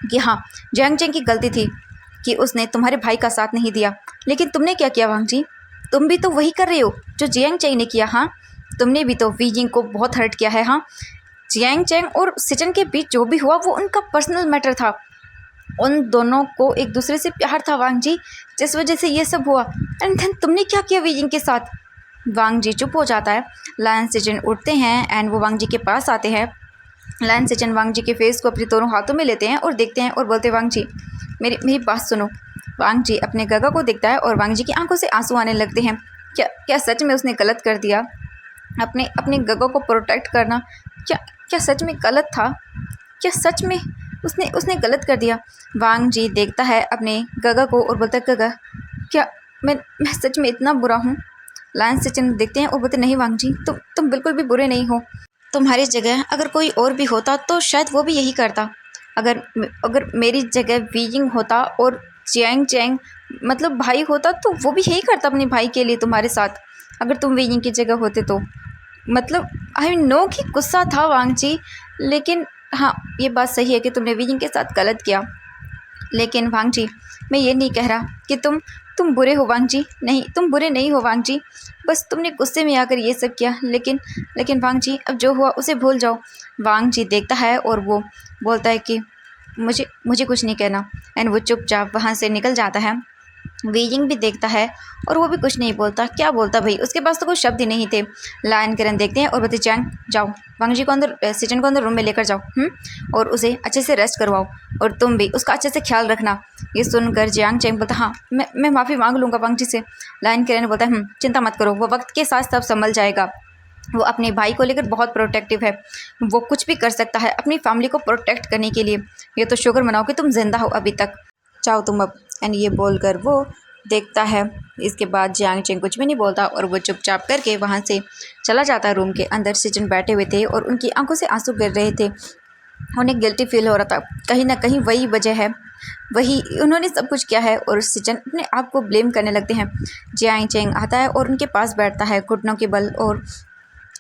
कि हाँ जियांग चेंग की गलती थी कि उसने तुम्हारे भाई का साथ नहीं दिया। लेकिन तुमने क्या किया वांग जी, तुम भी तो वही कर रहे हो जो जियांग चेंग ने किया। हाँ तुमने भी तो वी यिंग को बहुत हर्ट किया है। हाँ जियांग चेंग और सिचन के बीच जो भी हुआ वो उनका पर्सनल मैटर था, उन दोनों को एक दूसरे से प्यार था वांग जी, जिस वजह से ये सब हुआ। एंड देन तुमने क्या किया वी यिंग के साथ। वांग जी चुप हो जाता है। लायन सिचन उठते हैं एंड वो वांग जी के पास आते हैं। लायन सिचन वांग जी के फेस को अपने दोनों हाथों में लेते हैं और देखते हैं और बोलते वांग जी मेरी बात सुनो। वांग जी अपने गगा को देखता है और वांग जी की आंखों से आंसू आने लगते हैं। क्या सच में उसने गलत कर दिया, अपने गगा को प्रोटेक्ट करना क्या सच में गलत था, क्या सच में उसने गलत कर दिया। वांग जी देखता है अपने गगा को और बोलता है गगा क्या मैं सच में इतना बुरा हूँ? लायन सिचन देखते हैं और बोलते नहीं वांग जी, तुम बिल्कुल भी बुरे नहीं हो। तुम्हारी जगह अगर कोई और भी होता तो शायद वो भी यही करता। अगर अगर मेरी जगह वीइंग होता और जियांग चैंग मतलब भाई होता तो वो भी यही करता अपने भाई के लिए तुम्हारे साथ, अगर तुम वीइंग की जगह होते तो। मतलब आई नो कि गुस्सा था वांग जी, लेकिन हाँ ये बात सही है कि तुमने वीइंग के साथ गलत किया। लेकिन वांग जी, मैं ये नहीं कह रहा कि तुम बुरे हो वांग जी, नहीं तुम बुरे नहीं हो वांग जी, बस तुमने गुस्से में आकर ये सब किया। लेकिन वांग जी, अब जो हुआ उसे भूल जाओ। वांग जी देखता है और वो बोलता है कि मुझे मुझे कुछ नहीं कहना, एंड वो चुपचाप वहाँ से निकल जाता है। वीइंग भी देखता है और वो भी कुछ नहीं बोलता। क्या बोलता भाई, उसके पास तो कोई शब्द ही नहीं थे। लायन किरण देखते हैं और बोलते चैंग जाओ वांग जी को अंदर सिचन को अंदर रूम में लेकर जाओ, और उसे अच्छे से रेस्ट करवाओ, और तुम भी उसका अच्छे से ख्याल रखना। ये सुनकर जियांग चैंग बोलता हाँ मैं माफ़ी मांग लूँगा वांग जी से। लायन किरण बोलता है चिंता मत करो, वो वक्त के साथ सब संभल जाएगा। वो अपने भाई को लेकर बहुत प्रोटेक्टिव है, वो कुछ भी कर सकता है अपनी फैमिली को प्रोटेक्ट करने के लिए। ये तो शुक्र मनाओ कि तुम जिंदा हो अभी तक, चाहो तुम अब। एंड ये बोलकर वो देखता है। इसके बाद जियांग चेंग कुछ भी नहीं बोलता और वो चुपचाप करके वहाँ से चला जाता है। रूम के अंदर सिचन बैठे हुए थे और उनकी आंखों से आंसू गिर रहे थे। उन्हें गिल्टी फील हो रहा था, कहीं ना कहीं वही वजह है, वही उन्होंने सब कुछ किया है, और सिचन अपने आप को ब्लेम करने लगते हैं। जियांग चेंग आता है और उनके पास बैठता है घुटनों के बल, और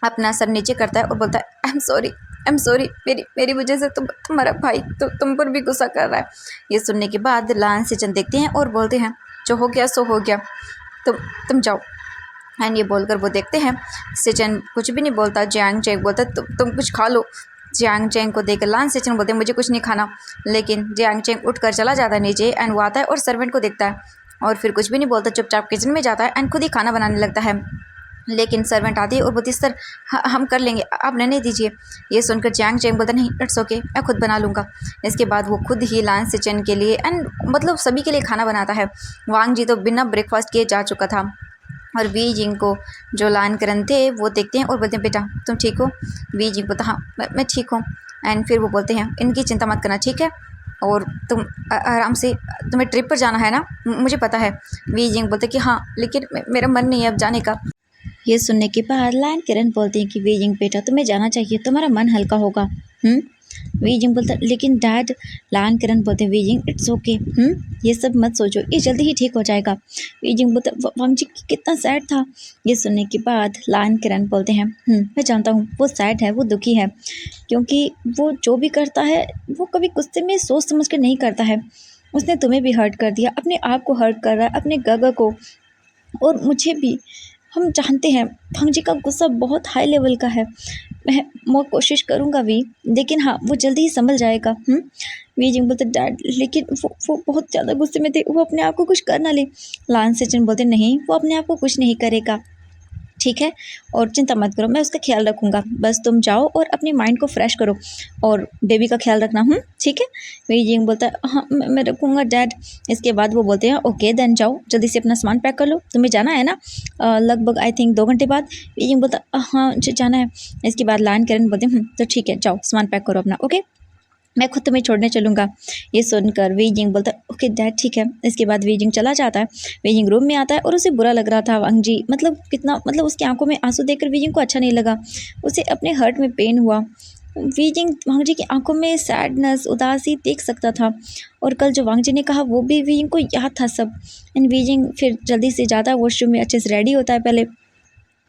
अपना सर नीचे करता है और बोलता है आई एम सॉरी, मेरी वजह से तुम्हारा भाई तुम पर भी गुस्सा कर रहा है। ये सुनने के बाद लायन सिचन देखते हैं और बोलते हैं जो हो गया सो हो गया, तुम जाओ। एंड ये बोलकर वो देखते हैं। सिचन कुछ भी नहीं बोलता। जियांग चेंग बोलता है तुम कुछ खा लो। जियांग चेंग को देखकर लायन सिचन बोलते हैं मुझे कुछ नहीं खाना। लेकिन जियांग चेंग उठकर चला जाता है नीचे, एंड वो आता है और सर्वेंट को देखता है और फिर कुछ भी नहीं बोलता, चुपचाप किचन में जाता है एंड खुद ही खाना बनाने लगता है। लेकिन सर्वेंट आती है और बोलती सर हम कर लेंगे, आप रहने दीजिए। ये सुनकर जियांग चेंग बोलता नहीं इट्स ओके, मैं खुद बना लूँगा। इसके बाद वो खुद ही लायन सिचन के लिए एंड मतलब सभी के लिए खाना बनाता है। वांग जी तो बिना ब्रेकफास्ट किए जा चुका था, और वी जिंग को जो लायन करण थे वो देखते हैं और बोलते हैं बेटा तुम ठीक हो? वी जिंग बोलता हाँ मैं ठीक हूँ। एंड फिर वो बोलते हैं इनकी चिंता मत करना, ठीक है, और तुम आराम से, तुम्हें ट्रिप पर जाना है ना, मुझे पता है। वी जिंग बोलते कि हाँ लेकिन मेरा मन नहीं है अब जाने का। ये सुनने के बाद लायन किरण बोलते हैं कि वीजिंग बेटा तुम्हें जाना चाहिए, तुम्हारा मन हल्का होगा। वीजिंग बोलता लेकिन डैड। लायन किरण बोलते हैं वीजिंग इट्स ओके, ये सब मत सोचो, ये जल्दी ही ठीक हो जाएगा। वीजिंग बोलता वांग जी कितना सैड था। ये सुनने के बाद लायन किरण बोलते हैं मैं जानता हूँ वो सैड है, वो दुखी है, क्योंकि वो जो भी करता है वो कभी गुस्से में सोच समझ कर नहीं करता है। उसने तुम्हें भी हर्ट कर दिया, अपने आप को हर्ट कर रहा है, अपने गगा को, और मुझे भी। हम जानते हैं भांग जी का गुस्सा बहुत हाई लेवल का है, मैं कोशिश करूँगा भी, लेकिन हाँ वो जल्दी ही संभल जाएगा। वी जिंग बोलते डैड लेकिन वो बहुत ज़्यादा गुस्से में थे, वो अपने आप को कुछ कर ना ले। लायन सिचन बोलते नहीं वो अपने आप को कुछ नहीं करेगा, ठीक है, और चिंता मत करो, मैं उसका ख्याल रखूँगा, बस तुम जाओ और अपने माइंड को फ्रेश करो और बेबी का ख्याल रखना। ठीक है। वी जिंग बोलता है हाँ मैं रखूँगा डैड। इसके बाद वो बोलते हैं ओके देन जाओ, जल्दी से अपना सामान पैक कर लो, तुम्हें जाना है ना लगभग आई थिंक 2 घंटे बाद। वी जिंग बोलता हाँ जाना है। इसके बाद लायन किरण बोलते हैं तो ठीक है जाओ सामान पैक करो अपना, ओके मैं खुद तुम्हें छोड़ने चलूँगा। ये सुनकर वी जिंग बोलता है ओके डैड ठीक है। इसके बाद वी जिंग चला जाता है। वी जिंग रूम में आता है और उसे बुरा लग रहा था वांग जी, मतलब कितना, मतलब उसकी आंखों में आंसू देखकर वी जिंग को अच्छा नहीं लगा, उसे अपने हर्ट में पेन हुआ। वी जिंग वांग जी की आंखों में सैडनेस, उदासी देख सकता था, और कल जो वांग जी ने कहा वो भी वी जिंग को याद था सब। एंड वी जिंग फिर जल्दी से जाता है वॉशरूम में, अच्छे से रेडी होता है पहले,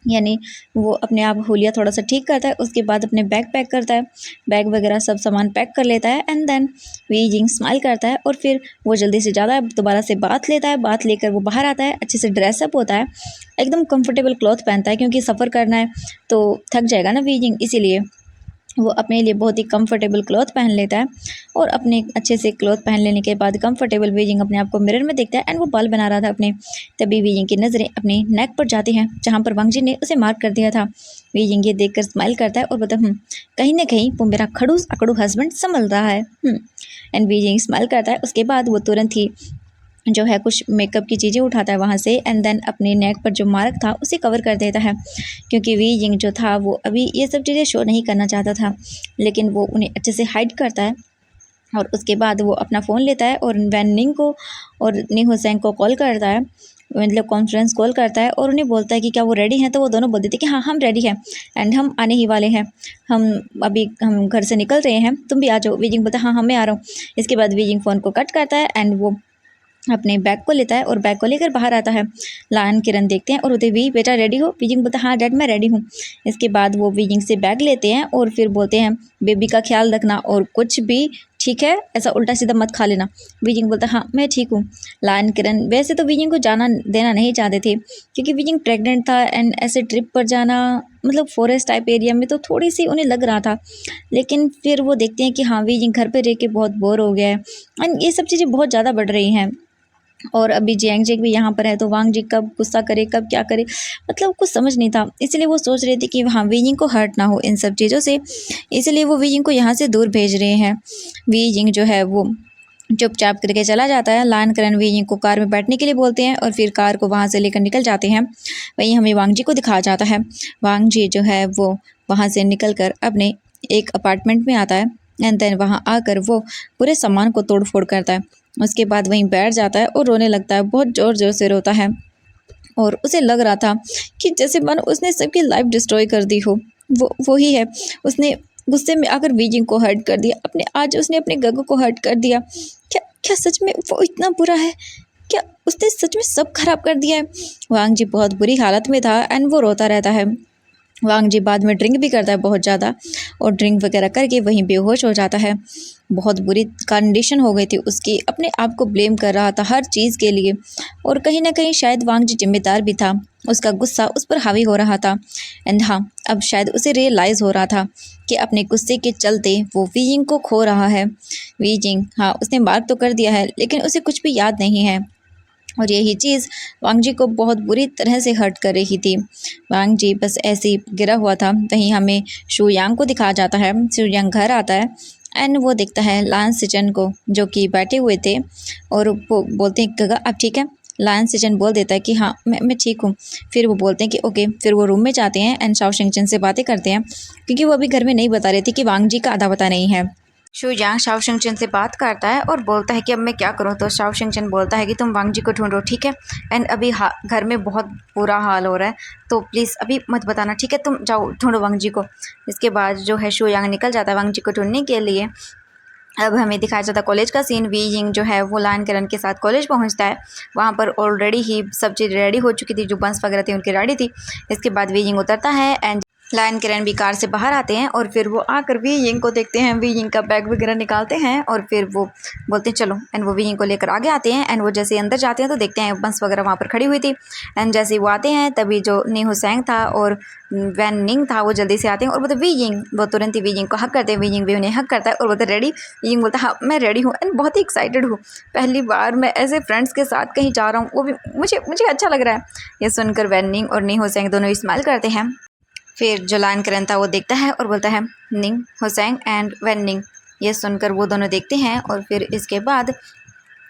यानी वो अपने आप होलिया थोड़ा सा ठीक करता है, उसके बाद अपने बैग पैक करता है, बैग वगैरह सब सामान पैक कर लेता है। And then Wei Jing smile करता है और फिर वो जल्दी से जाता है, दोबारा से बात लेता है, बात लेकर वो बाहर आता है, अच्छे से ड्रेसअप होता है, एकदम कंफर्टेबल क्लॉथ पहनता है, क्योंकि सफ़र करना है तो थक जाएगा ना वी जिंग, इसीलिए वो अपने लिए बहुत ही कंफर्टेबल क्लॉथ पहन लेता है। और अपने अच्छे से क्लॉथ पहन लेने के बाद कंफर्टेबल वी जिंग अपने आप को मिरर में देखता है, एंड वो बाल बना रहा था अपने। तभी वी जिंग की नज़रें अपने नेक पर जाती हैं जहाँ पर वांग जी ने उसे मार्क कर दिया था। वी जिंग ये देखकर स्माइल करता है और बोलता कहीं ना कहीं वो मेरा खड़ूस अकड़ू हस्बैंड संभल रहा है। एंड वी जिंग स्माइल करता है। उसके बाद वो तुरंत ही जो है कुछ मेकअप की चीज़ें उठाता है वहाँ से, एंड देन अपने नेक पर जो मार्क था उसे कवर कर देता है, क्योंकि वी जिंग जो था वो अभी ये सब चीज़ें शो नहीं करना चाहता था, लेकिन वो उन्हें अच्छे से हाइड करता है। और उसके बाद वो अपना फ़ोन लेता है और वैन निंग को और नी हुसैन को कॉल करता है, मतलब कॉन्फ्रेंस कॉल करता है और उन्हें बोलता है कि क्या वो रेडी हैं, तो वो दोनों बोल देते हैं कि हाँ हम रेडी हैं एंड हम आने ही वाले हैं, हम घर से निकल रहे हैं, तुम भी आ जाओ। वीजिंग बोलता है हाँ हाँ मैं आ रहा हूँ। इसके बाद वीजिंग फ़ोन को कट करता है एंड वो अपने बैग को लेता है और बैग को लेकर बाहर आता है। लायन किरण देखते हैं और बोलते वी बेटा रेडी हो? वीजिंग बोलता है हाँ डैड मैं रेडी हूँ। इसके बाद वो वीजिंग से बैग लेते हैं और फिर बोलते हैं बेबी का ख्याल रखना और कुछ भी ठीक है ऐसा उल्टा सीधा मत खा लेना। वीजिंग बोलता है हाँ मैं ठीक हूँ। लायन किरण वैसे तो वीजिंग को जाना देना नहीं चाहते थे क्योंकि वीजिंग प्रेग्नेंट था एंड ऐसे ट्रिप पर जाना मतलब फॉरेस्ट टाइप एरिया में तो थोड़ी सी उन्हें लग रहा था, लेकिन फिर वो देखते हैं कि हाँ वीजिंग घर पे रह के बहुत बोर हो गया है एंड ये सब चीज़ें बहुत ज़्यादा बढ़ रही हैं। और अभी जियांग जेक भी यहाँ पर है तो वांग जी कब गुस्सा करे कब क्या करे मतलब कुछ समझ नहीं था, इसलिए वो सोच रहे थे कि हाँ वीजिंग को हर्ट ना हो इन सब चीज़ों से, इसलिए वो वीजिंग को यहाँ से दूर भेज रहे हैं। वीजिंग जो है वो चुपचाप करके चला जाता है। लायन करण वीजिंग को कार में बैठने के लिए बोलते हैं और फिर कार को वहाँ से लेकर निकल जाते हैं। वहीं हमें वांग जी को दिखाया जाता है। वांग जी जो है वो वहाँ से निकल कर अपने एक अपार्टमेंट में आता है एंड देन वहाँ आकर वो पूरे सामान को तोड़ फोड़ करता है। उसके बाद वहीं बैठ जाता है और रोने लगता है, बहुत ज़ोर ज़ोर से रोता है और उसे लग रहा था कि जैसे मानो उसने सबकी लाइफ डिस्ट्रॉय कर दी हो। वो ही है, उसने गुस्से में आकर वीजिंग को हर्ट कर दिया, आज उसने अपने गगो को हर्ट कर दिया। क्या क्या सच में वो इतना बुरा है? क्या उसने सच में सब खराब कर दिया है? वांग जी बहुत बुरी हालत में था एंड वो रोता रहता है। वांग जी बाद में ड्रिंक भी करता है बहुत ज़्यादा और ड्रिंक वगैरह करके वहीं बेहोश हो जाता है। बहुत बुरी कंडीशन हो गई थी उसकी, अपने आप को ब्लेम कर रहा था हर चीज़ के लिए और कहीं ना कहीं शायद वांग जी जिम्मेदार भी था, उसका गुस्सा उस पर हावी हो रहा था एंड हाँ अब शायद उसे रियलाइज़ हो रहा था कि अपने गुस्से के चलते वो वीजिंग को खो रहा है। वीजिंग हाँ उसने मार्क तो कर दिया है लेकिन उसे कुछ भी याद नहीं है और यही चीज़ वांग जी को बहुत बुरी तरह से हर्ट कर रही थी। वांग जी बस ऐसे ही गिरा हुआ था। वहीं हमें शू यांग को दिखाया जाता है। शू यांग घर आता है एंड वो देखता है लायन सिचन को जो कि बैठे हुए थे और वो बोलते हैं गगा अब ठीक है? लायन सिचन बोल देता है कि हाँ मैं ठीक हूँ। फिर वो बोलते हैं कि ओके। फिर वो रूम में जाते हैं एंड शाओ शिंगचन से बातें करते हैं क्योंकि वो अभी घर में नहीं बता रहे थे कि वांग जी का आधा पता नहीं है। शू यांग शाओ शिंगचन से बात करता है और बोलता है कि अब मैं क्या करूं, तो शाओ शिंगचन बोलता है कि तुम वांग जी को ढूंढो ठीक है, एंड अभी घर में बहुत बुरा हाल हो रहा है तो प्लीज़ अभी मत बताना ठीक है, तुम जाओ ढूंढो वांग जी को। इसके बाद जो है शू यांग निकल जाता है वांग जी को ढूंढने के लिए। अब हमें दिखाया जाता है कॉलेज का सीन। वी यिंग जो है वो लायन किरण के साथ कॉलेज पहुंचता है। वहाँ पर ऑलरेडी ही सब चीज़ रेडी हो चुकी थी, जो बंस वगैरह थी उनकी रेडी थी। इसके बाद वी यिंग उतरता है एंड लायन किरण भी कार से बाहर आते हैं और फिर वो आकर वी यिंग को देखते हैं। वी यिंग का बैग वगैरह निकालते हैं और फिर वो बोलते हैं चलो, एंड वो वी यिंग को लेकर आगे आते हैं। एंड वो जैसे अंदर जाते हैं तो देखते हैं बंस वगैरह वहाँ पर खड़ी हुई थी। एंड जैसे वो आते हैं तभी जो नी हुसैंग था और वैन निंग था वो जल्दी से आते हैं और बोलते वी यिंग, वो तुरंत ही वी यिंग को हक करते हैं। वी यिंग भी उन्हें हक करता है और बोलते रेडी। वी यिंग बोलता है हाँ मैं रेडी हूँ एंड बहुत ही एक्साइटेड हूँ, पहली बार मैं ऐसे फ्रेंड्स के साथ कहीं जा रहा हूँ, वो भी मुझे अच्छा लग रहा है। ये सुनकर वैन निंग और नी हुसैंग दोनों स्माइल करते हैं। फिर जो लायन किरण था वो देखता है और बोलता है निंग हुसैंग एंड वैन निंग। ये सुनकर वो दोनों देखते हैं और फिर इसके बाद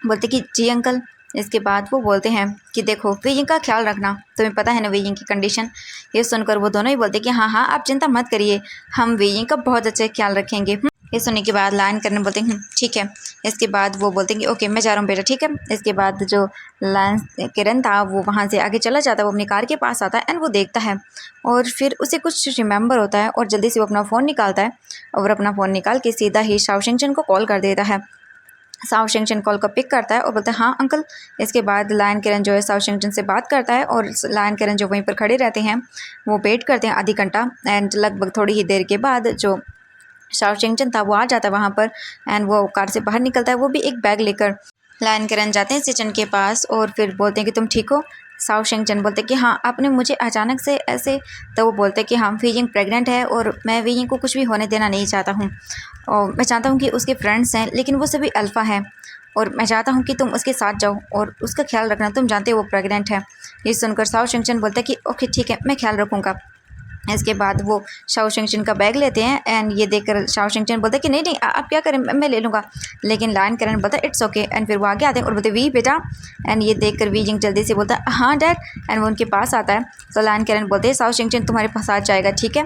बोलते कि जी अंकल। इसके बाद वो बोलते हैं कि देखो वे यिंग का ख्याल रखना, तुम्हें पता है ना वे यिंग की कंडीशन। ये सुनकर वो दोनों ही बोलते कि हाँ हाँ आप चिंता मत करिए, हम वे यिंग का बहुत अच्छा ख्याल रखेंगे। ये सुनने के बाद लायन करने बोलते हैं ठीक है। इसके बाद वो बोलते हैं कि ओके मैं जा रहा हूँ बेटा ठीक है। इसके बाद जो लायन किरण था वो वहाँ से आगे चला जाता है, वो अपनी कार के पास आता है एंड वो देखता है और फिर उसे कुछ रिमेंबर होता है और जल्दी से वो अपना फ़ोन निकालता है और अपना फ़ोन निकाल के सीधा ही शाओ शिंगचन को कॉल कर देता है। शाओ शिंगचन कॉल को पिक करता है और बोलता है हाँ अंकल। इसके बाद लायन किरण जो है शाओ शिंगचन से बात करता है और लायन किरण जो वहीं पर खड़े रहते हैं वो वेट करते हैं आधी घंटा। एंड लगभग थोड़ी ही देर के बाद जो शाओ शिंगचन था वो आ जाता है वहाँ पर एंड वो कार से बाहर निकलता है, वो भी एक बैग लेकर। लायन किरण जाते हैं सिचन के पास और फिर बोलते हैं कि तुम ठीक हो। शाओ शिंगचन बोलते हैं कि हाँ आपने मुझे अचानक से ऐसे, तो वो बोलते हैं कि हाँ वी यिंग प्रेग्नेंट है और मैं वी यिंग को कुछ भी होने देना नहीं चाहता हूँ और मैं चाहता हूँ कि उसके फ्रेंड्स हैं लेकिन वो सभी अल्फ़ा हैं और मैं चाहता हूँ कि तुम उसके साथ जाओ और उसका ख्याल रखना, तुम जानते हो वो प्रेग्नेंट है। ये सुनकर शाओ शिंगचन बोलता है कि ओके ठीक है मैं ख्याल रखूँगा। इसके बाद वो शाओ शिंगचन का बैग लेते हैं एंड ये देखकर शाओ शिंगचन बोलते हैं कि नहीं आप क्या करें मैं ले लूँगा, लेकिन लायन किरण बोलता है इट्स ओके। एंड फिर वो आगे आते हैं और बोलते वी बेटा। एंड ये देखकर वी यिंग जल्दी से बोलता है हाँ डैड। एंड वो उनके पास आता है तो लायन किरण बोलते हैं शाओ शिंगचन तुम्हारे पास आ जाएगा ठीक है।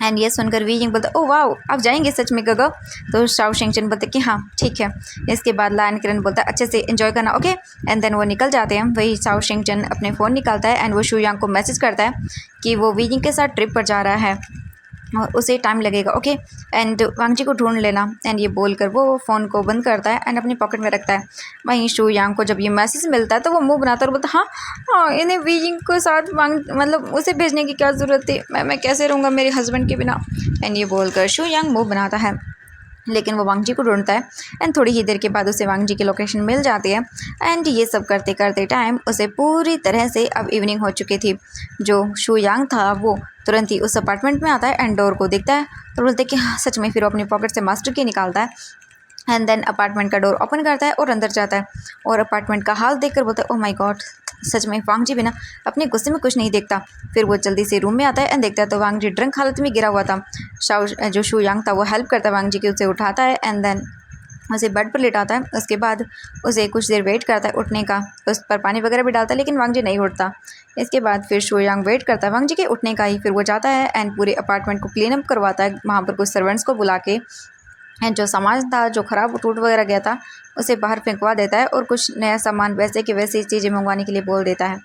एंड ये सुनकर वी यिंग बोलता ओह वाह आप जाएंगे सच में गगो। तो शाओ शेंगचन बोलते कि हाँ ठीक है। इसके बाद लायन किरण बोलता है अच्छे से एंजॉय करना ओके। एंड देन वो निकल जाते हैं। वही शाओ शेंगचन अपने फ़ोन निकालता है एंड वो शू यांग को मैसेज करता है कि वो वी यिंग के साथ ट्रिप पर जा रहा है और उसे टाइम लगेगा ओके। एंड वांग जी को ढूंढ लेना। एंड ये बोलकर वो फ़ोन को बंद करता है एंड अपनी पॉकेट में रखता है। वहीं शू यांग को जब ये मैसेज मिलता है तो वो मुंह बनाता है और बोलता हाँ हाँ इन्हें वी यिंग को साथ वांग मतलब उसे भेजने की क्या ज़रूरत थी, मैं कैसे रहूँगा मेरे हस्बैंड के बिना। एंड ये बोलकर शू यांग मुंह बनाता है, लेकिन वो वांग जी को ढूंढता है। एंड थोड़ी ही देर के बाद उसे वांग जी की लोकेशन मिल जाती है। एंड ये सब करते करते टाइम उसे पूरी तरह से अब इवनिंग हो चुकी थी। जो शू यांग था वो तुरंत ही उस अपार्टमेंट में आता है एंड डोर को देखता है तो बोलते हैं कि हाँ सच में। फिर वो अपनी पॉकेट से मास्टर की निकालता है एंड देन अपार्टमेंट का डोर ओपन करता है और अंदर जाता है और अपार्टमेंट का हाल देखकर बोलता है ओह माय गॉड सच में वांग जी बिना अपने गुस्से में कुछ नहीं देखता। फिर वो जल्दी से रूम में आता है एंड देखता है तो वांग जी ड्रंक हालत में गिरा हुआ था। शाओ जो शू यांग था वो हेल्प करता है वांग जी की, उसे उठाता है एंड देन उसे बेड पर लेटाता है। उसके बाद उसे कुछ देर वेट करता है उठने का, उस पर पानी वगैरह भी डालता है लेकिन वांग जी नहीं उठता। इसके बाद फिर शू यांग वेट करता है वांग जी के उठने का ही। फिर वो जाता है एंड पूरे अपार्टमेंट को क्लीन अप करवाता है वहाँ पर कुछ सर्वेंट्स को बुला के। एंड जो सामान था जो ख़राब टूट वगैरह गया था उसे बाहर फेंकवा देता है और कुछ नया सामान वैसे की वैसी चीज़ें मंगवाने के लिए बोल देता है,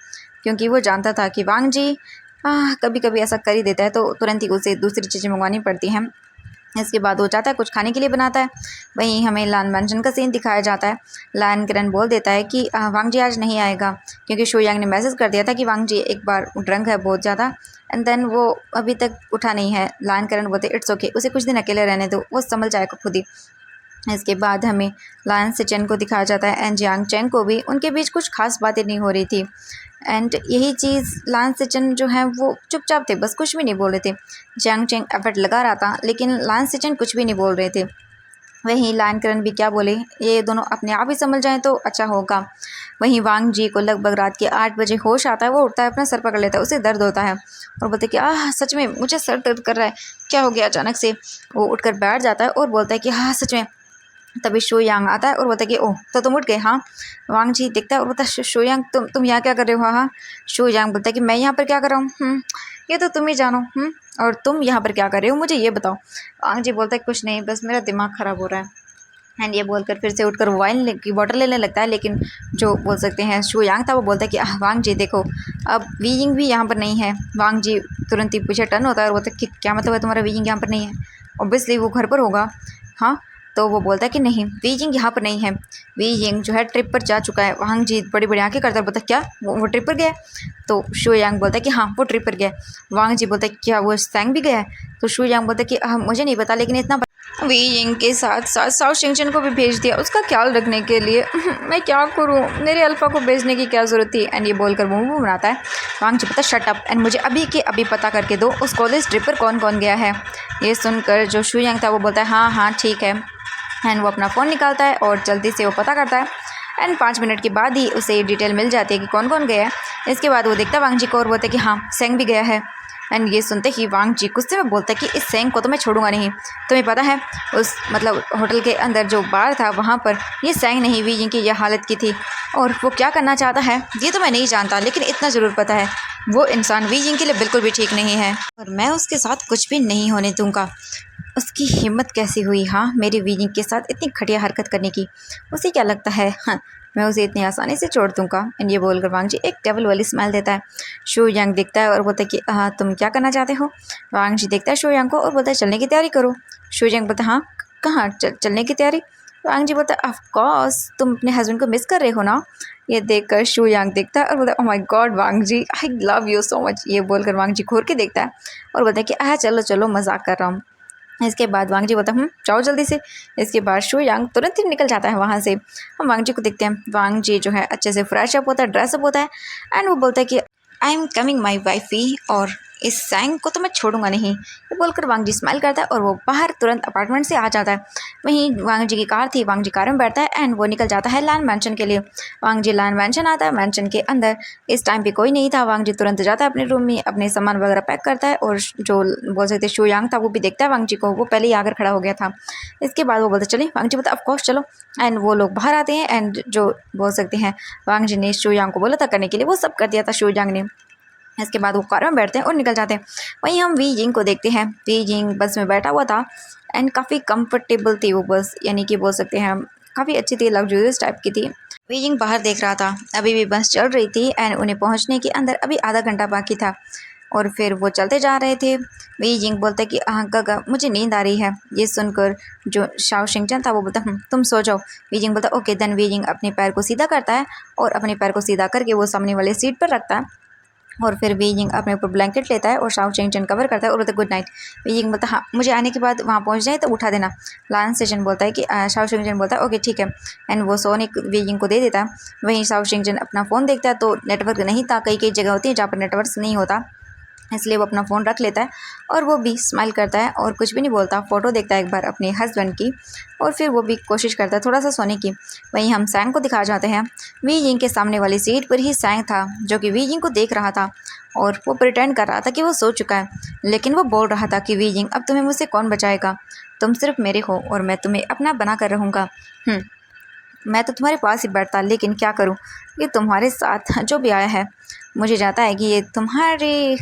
क्योंकि वो जानता था कि वांग जी कभी कभी ऐसा कर ही देता है तो तुरंत ही उसे दूसरी चीज़ें मंगवानी पड़ती हैं। इसके बाद वो जाता है कुछ खाने के लिए बनाता है। वहीं हमें लान मैंशन का सीन दिखाया जाता है। लान किरण बोल देता है कि वांग जी आज नहीं आएगा, क्योंकि शू यांग ने मैसेज कर दिया था कि वांग जी एक बार ड्रंक है बहुत ज़्यादा एंड देन वो अभी तक उठा नहीं है। लान किरण बोलते इट्स ओके उसे कुछ दिन अकेले रहने दो, वो संभल जाएगा खुद ही। इसके बाद हमें लायन सेचन को दिखाया जाता है एंड जियांग चेंग को भी। उनके बीच कुछ खास बातें नहीं हो रही थी एंड यही चीज़ लायन सेचन जो है वो चुपचाप थे, बस कुछ भी नहीं बोल रहे थे। जियांग चेंग एफर्ट लगा रहा था लेकिन लायन सेचन कुछ भी नहीं बोल रहे थे। वहीं लायन किरण भी क्या बोले, ये दोनों अपने आप ही समझ जाएं तो अच्छा होगा। वहीं वांग जी को लगभग रात के 8 बजे होश आता है। वो उठता है अपना सर पकड़ लेता है, उसे दर्द होता है और बोलते कि सच में मुझे सर दर्द कर रहा है, क्या हो गया अचानक से। वो उठकर बैठ जाता है और बोलता है कि हाँ सच में। तभी शू यांग आता है और बोलता है कि ओह तो तुम उठ गए। हाँ वांग जी देखता है और बोलता है शू यांग तुम यहाँ क्या कर रहे हो। हाँ शू यांग बोलता है कि मैं यहाँ पर क्या कर रहा हूँ, ये तो तुम ही जानो। और तुम यहाँ पर क्या कर रहे हो मुझे ये बताओ। वांग जी बोलता है कुछ नहीं, बस मेरा दिमाग ख़राब हो रहा है। एंड ये बोलकर फिर से उठकर वाइन की बॉटल लेने लगता है, लेकिन जो बोल सकते हैं शू यांग था वो बोलता है कि वांग जी देखो अब वी यिंग भी यहाँ पर नहीं है। वांग जी तुरंत ही पीछे टर्न होता है और बोलता है कि क्या मतलब है तुम्हारा वी यिंग यहाँ पर नहीं है, ऑब्वियसली वो घर पर होगा। हाँ तो वो बोलता है कि नहीं वी यिंग यहाँ पर नहीं है, वी यिंग जो है ट्रिप पर जा चुका है। वांग जी बड़ी बड़ी आंखें करता है, बोलता है क्या वो ट्रिप पर गया है। तो शू यांग बोलता है कि हाँ वो ट्रिप पर गया है। वांग जी बोलता है क्या वो सैंग भी गया है। तो शू यांग बोलता है कि मुझे नहीं पता, लेकिन इतना वी यिंग के साथ साथ शाओ शेंगचन को भी भेज दिया उसका ख्याल रखने के लिए। मैं क्या करूं, मेरे अल्फा को भेजने की क्या ज़रूरत थी। एंड ये बोलकर वो मुंह बनाता है। वांग जी पता शट अप एंड मुझे अभी के अभी पता करके दो उस कॉलेज ट्रिप पर कौन कौन गया है। ये सुनकर जो शू यांग था वो बोलता है हाँ हाँ ठीक है। एंड वो अपना फ़ोन निकालता है और जल्दी से वो पता करता है एंड 5 मिनट के बाद ही उसे डिटेल मिल जाती है कि कौन कौन गया है। इसके बाद वो देखता है वांग जी को और बोलता है कि हाँ सेंग भी गया है। एंड ये सुनते ही वांग जी गुस्से में बोलता है कि इस सेंग को तो मैं छोड़ूंगा नहीं। तुम्हें पता है उस मतलब होटल के अंदर जो बार था वहाँ पर ये सेंग नहीं वी यिंग की यह हालत की थी, और वो क्या करना चाहता है ये तो मैं नहीं जानता, लेकिन इतना ज़रूर पता है वो इंसान वी यिंग के लिए बिल्कुल भी ठीक नहीं है और मैं उसके साथ कुछ भी नहीं होने दूँगा। उसकी हिम्मत कैसी हुई हाँ मेरी वी यिंग के साथ इतनी घटिया हरकत करने की, उसे क्या लगता है हाँ मैं उसे इतनी आसानी से छोड़ दूँगा। एंड ये बोलकर वांग जी एक डबल वाली स्माइल देता है। शू यांग देखता है और बोलता है कि तुम क्या करना चाहते हो। वांग जी देखता है शू यांग को और बोलता है चलने की तैयारी करो। शू यांग बोलता है हाँ कहाँ चलने की तैयारी। वांग जी बोलता है ऑफ कोर्स तुम अपने हस्बैंड को मिस कर रहे हो ना। ये देखकर शू यांग देखता है और बोलता है oh my god Wang ji I love you so much. ये बोलकर वांग जी घूर के देखता है और बोलता है कि चलो चलो मजाक कर रहा हूँ। इसके बाद वांग जी बोलता है जाओ जल्दी से। इसके बाद शू यांग तुरंत ही निकल जाता है वहाँ से। हम वांग जी को देखते हैं। वांग जी जो है अच्छे से फ्रेश अप होता है, ड्रेसअप होता है एंड वो बोलता है कि I am coming my wifey और इस सैंग को तो मैं छोड़ूंगा नहीं। ये बोलकर वांग जी स्माइल करता है और वो बाहर तुरंत अपार्टमेंट से आ जाता है। वहीं वांग जी की कार थी, वांग जी कार में बैठता है एंड वो निकल जाता है लान मैंशन के लिए। वांग जी लान मैंशन आता है। मैंशन के अंदर इस टाइम पे कोई नहीं था। वांग जी तुरंत जाता है अपने रूम में, अपने सामान वगैरह पैक करता है और जो बोल सकते शू यांग था वो भी देखता है वांग जी को, वो पहले ही आकर खड़ा हो गया था। इसके बाद वो बोलते चलिए, वांग जी बोलता ऑफकोर्स चलो। एंड वो लोग बाहर आते हैं एंड जो बोल सकते हैं वांग जी ने शू यांग को बोला था करने के लिए वो सब कर दिया था शू यांग ने। इसके बाद वो कार में बैठते हैं और निकल जाते हैं। वहीं हम वी यिंग को देखते हैं। वी यिंग बस में बैठा हुआ था एंड काफ़ी कंफर्टेबल थी वो बस, यानी कि बोल सकते हैं काफ़ी अच्छी थी, लग्जूरियस टाइप की थी। वी यिंग बाहर देख रहा था, अभी भी बस चल रही थी एंड उन्हें पहुंचने के अंदर अभी आधा घंटा बाकी था और फिर वो चलते जा रहे थे। वी यिंग बोलता कि हाँ काका मुझे नींद आ रही है। ये सुनकर जो शाओ शिंगचन था वो बोलता तुम सो जाओ। वी यिंग बोलता ओके। देन वी यिंग अपने पैर को सीधा करता है और अपने पैर को सीधा करके वो सामने वाले सीट पर रखता है और फिर वी यिंग अपने ऊपर ब्लैंकेट लेता है और शाओ शिंगचन कवर करता है और बोलता गुड नाइट। वी यिंग बोलता हाँ मुझे आने के बाद वहाँ पहुँच जाए तो उठा देना। लान सेशन बोलता है कि शाओ शिंगचन बोलता है ओके ठीक है एंड वो सोने वी यिंग को दे देता है। वहीं शाओ शिंगचन अपना फ़ोन देखता है तो नेटवर्क नहीं था, कई कई जगह होती है जहाँ पर नेटवर्क नहीं होता, इसलिए वो अपना फ़ोन रख लेता है और वो भी स्माइल करता है और कुछ भी नहीं बोलता। फ़ोटो देखता है एक बार अपने हस्बैंड की और फिर वो भी कोशिश करता है थोड़ा सा सोने की। वहीं हम सैंग को दिखा जाते हैं। वी यिंग के सामने वाली सीट पर ही सैंग था जो कि वी यिंग को देख रहा था और वो प्रिटेंड कर रहा था कि वो सो चुका है, लेकिन वो बोल रहा था कि वी यिंग अब तुम्हें मुझसे कौन बचाएगा, तुम सिर्फ मेरे हो और मैं तुम्हें अपना बना कर रहूँगा। मैं तो तुम्हारे पास ही बैठता, लेकिन क्या करूं, ये तुम्हारे साथ जो भी आया है मुझे जाता है कि ये तुम्हारे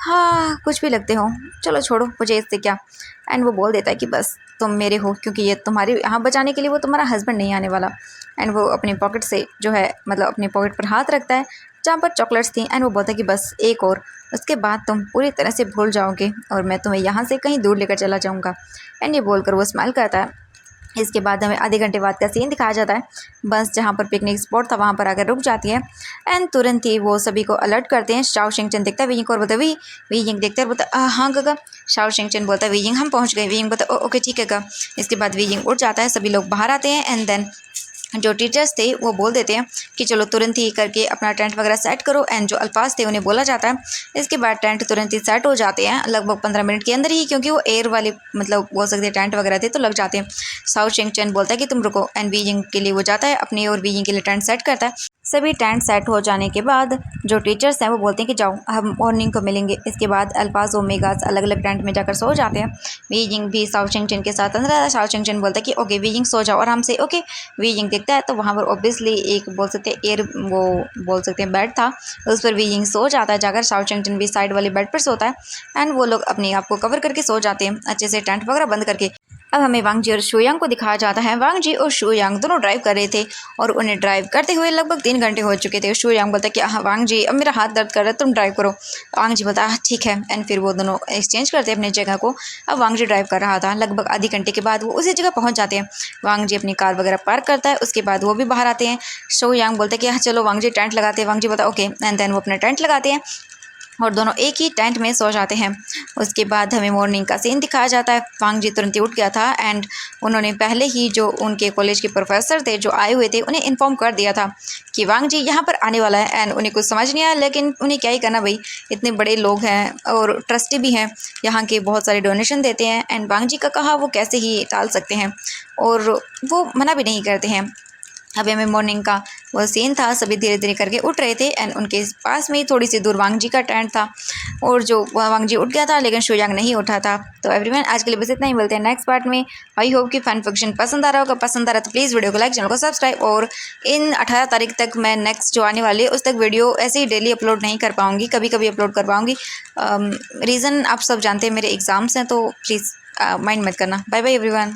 हाँ कुछ भी लगते हो, चलो छोड़ो मुझे इससे क्या। एंड वो बोल देता है कि बस तुम मेरे हो, क्योंकि ये तुम्हारे यहाँ बचाने के लिए वो तुम्हारा हस्बैंड नहीं आने वाला। एंड वो अपनी पॉकेट से जो है मतलब अपनी पॉकेट पर हाथ रखता है जहाँ पर चॉकलेट्स थी एंड वो बोलता है कि बस एक और, उसके बाद तुम पूरी तरह से भूल जाओगे और मैं तुम्हें यहाँ से कहीं दूर लेकर चला जाऊँगा। एंड ये बोलकर वो स्माइल करता है। इसके बाद हमें आधे घंटे बाद का सीन दिखाया जाता है। बस जहाँ पर पिकनिक स्पॉट था वहाँ पर आकर रुक जाती है एंड तुरंत ही वो सभी को अलर्ट करते हैं। शाओ शिंगचन देखता है वी यिंग को और बोलता है वी यिंग देखता है बोलता हाँ काका। शाओ शिंगचन बोलता है वी यिंग हम पहुँच गए। वी यिंग बोलता है ओके ठीक है काका। इसके बाद वी यिंग उठ जाता है, सभी लोग बाहर आते हैं एंड देन जो टीचर्स थे वो बोल देते हैं कि चलो तुरंत ही करके अपना टेंट वगैरह सेट करो एंड जो अल्फाज थे उन्हें बोला जाता है। इसके बाद टेंट तुरंत ही सेट हो जाते हैं लगभग 15 मिनट के अंदर ही, क्योंकि वो एयर वाले मतलब बोल सकते हैं टेंट वगैरह थे तो लग जाते हैं। शाओ शिंगचन बोलता है कि तुम रुको एंड वी यिंग के लिए वो जाता है अपनी और वी यिंग के लिए टेंट सेट करता है। सभी टेंट सेट हो जाने के बाद जो टीचर्स हैं वो बोलते हैं कि जाओ हम मॉर्निंग को मिलेंगे। इसके बाद अल्फाज ओमेगास अलग अलग टेंट में जाकर सो जाते हैं। वी यिंग भी शाओ शिंगचन के साथ अंदर आता है। शाओ शिंगचन बोलता है कि ओके वी यिंग सो जाओ आराम से। ओके वी यिंग देखता है तो वहाँ पर ऑब्वियसली एक बोल सकते हैं एयर वो बोल सकते हैं बेड था, उस पर वी यिंग सो जाता है जाकर। शाओ शिंगचन भी साइड वाले बेड पर सोता है एंड वो लोग अपने आप को कवर करके सो जाते हैं अच्छे से टेंट वगैरह बंद करके। अब हमें वांग जी और शूयांग को दिखाया जाता है। वांग जी और शूयांग दोनों ड्राइव कर रहे थे और उन्हें ड्राइव करते हुए लगभग 3 घंटे हो चुके थे। शूयांग बोलता कि हाँ वांग जी अब मेरा हाथ दर्द कर रहा है तुम ड्राइव करो। वांग जी बोलता ठीक है एंड फिर वो दोनों एक्सचेंज करते हैं अपनी जगह को। अब वांग जी ड्राइव कर रहा था, लगभग आधे घंटे के बाद वो उसी जगह पहुँच जाते हैं। वांग जी अपनी कार वगैरह पार्क करता है, उसके बाद वो भी बाहर आते हैं। शूयांग बोलते कि हाँ चलो वांग जी टेंट लगाते हैं। वांग जी बोलता ओके एंड देन वो अपना टेंट लगाते हैं और दोनों एक ही टेंट में सो जाते हैं। उसके बाद हमें मॉर्निंग का सीन दिखाया जाता है। वांग जी तुरंत ही उठ गया था एंड उन्होंने पहले ही जो उनके कॉलेज के प्रोफेसर थे जो आए हुए थे उन्हें इन्फॉर्म कर दिया था कि वांग जी यहाँ पर आने वाला है। एंड उन्हें कुछ समझ नहीं आया, लेकिन उन्हें क्या ही करना भाई, इतने बड़े लोग हैं और ट्रस्टी भी हैं यहाँ के, बहुत सारे डोनेशन देते हैं एंड वांग जी का कहा वो कैसे ही टाल सकते हैं और वो मना भी नहीं करते हैं। अभी हमें मॉर्निंग का वो सीन था, सभी धीरे धीरे करके उठ रहे थे एंड उनके पास में ही थोड़ी सी दूर वांग जी का टेंट था और जो वांग जी उठ गया था लेकिन शूयांग नहीं उठा था। तो एवरीवन आज के लिए बस इतना ही, मिलते हैं नेक्स्ट पार्ट में। आई होप कि फन फंक्शन पसंद आ रहा होगा, पसंद आ रहा तो प्लीज़ वीडियो को लाइक, चैनल को सब्सक्राइब। और इन 18 तारीख तक मैं नेक्स्ट जो आने वाली है उस तक वीडियो ऐसे ही डेली अपलोड नहीं कर पाऊँगी, कभी कभी अपलोड कर पाऊँगी। रीज़न आप सब जानते हैं मेरे एग्ज़ाम्स हैं, तो प्लीज़ माइंड मत करना। Bye bye everyone.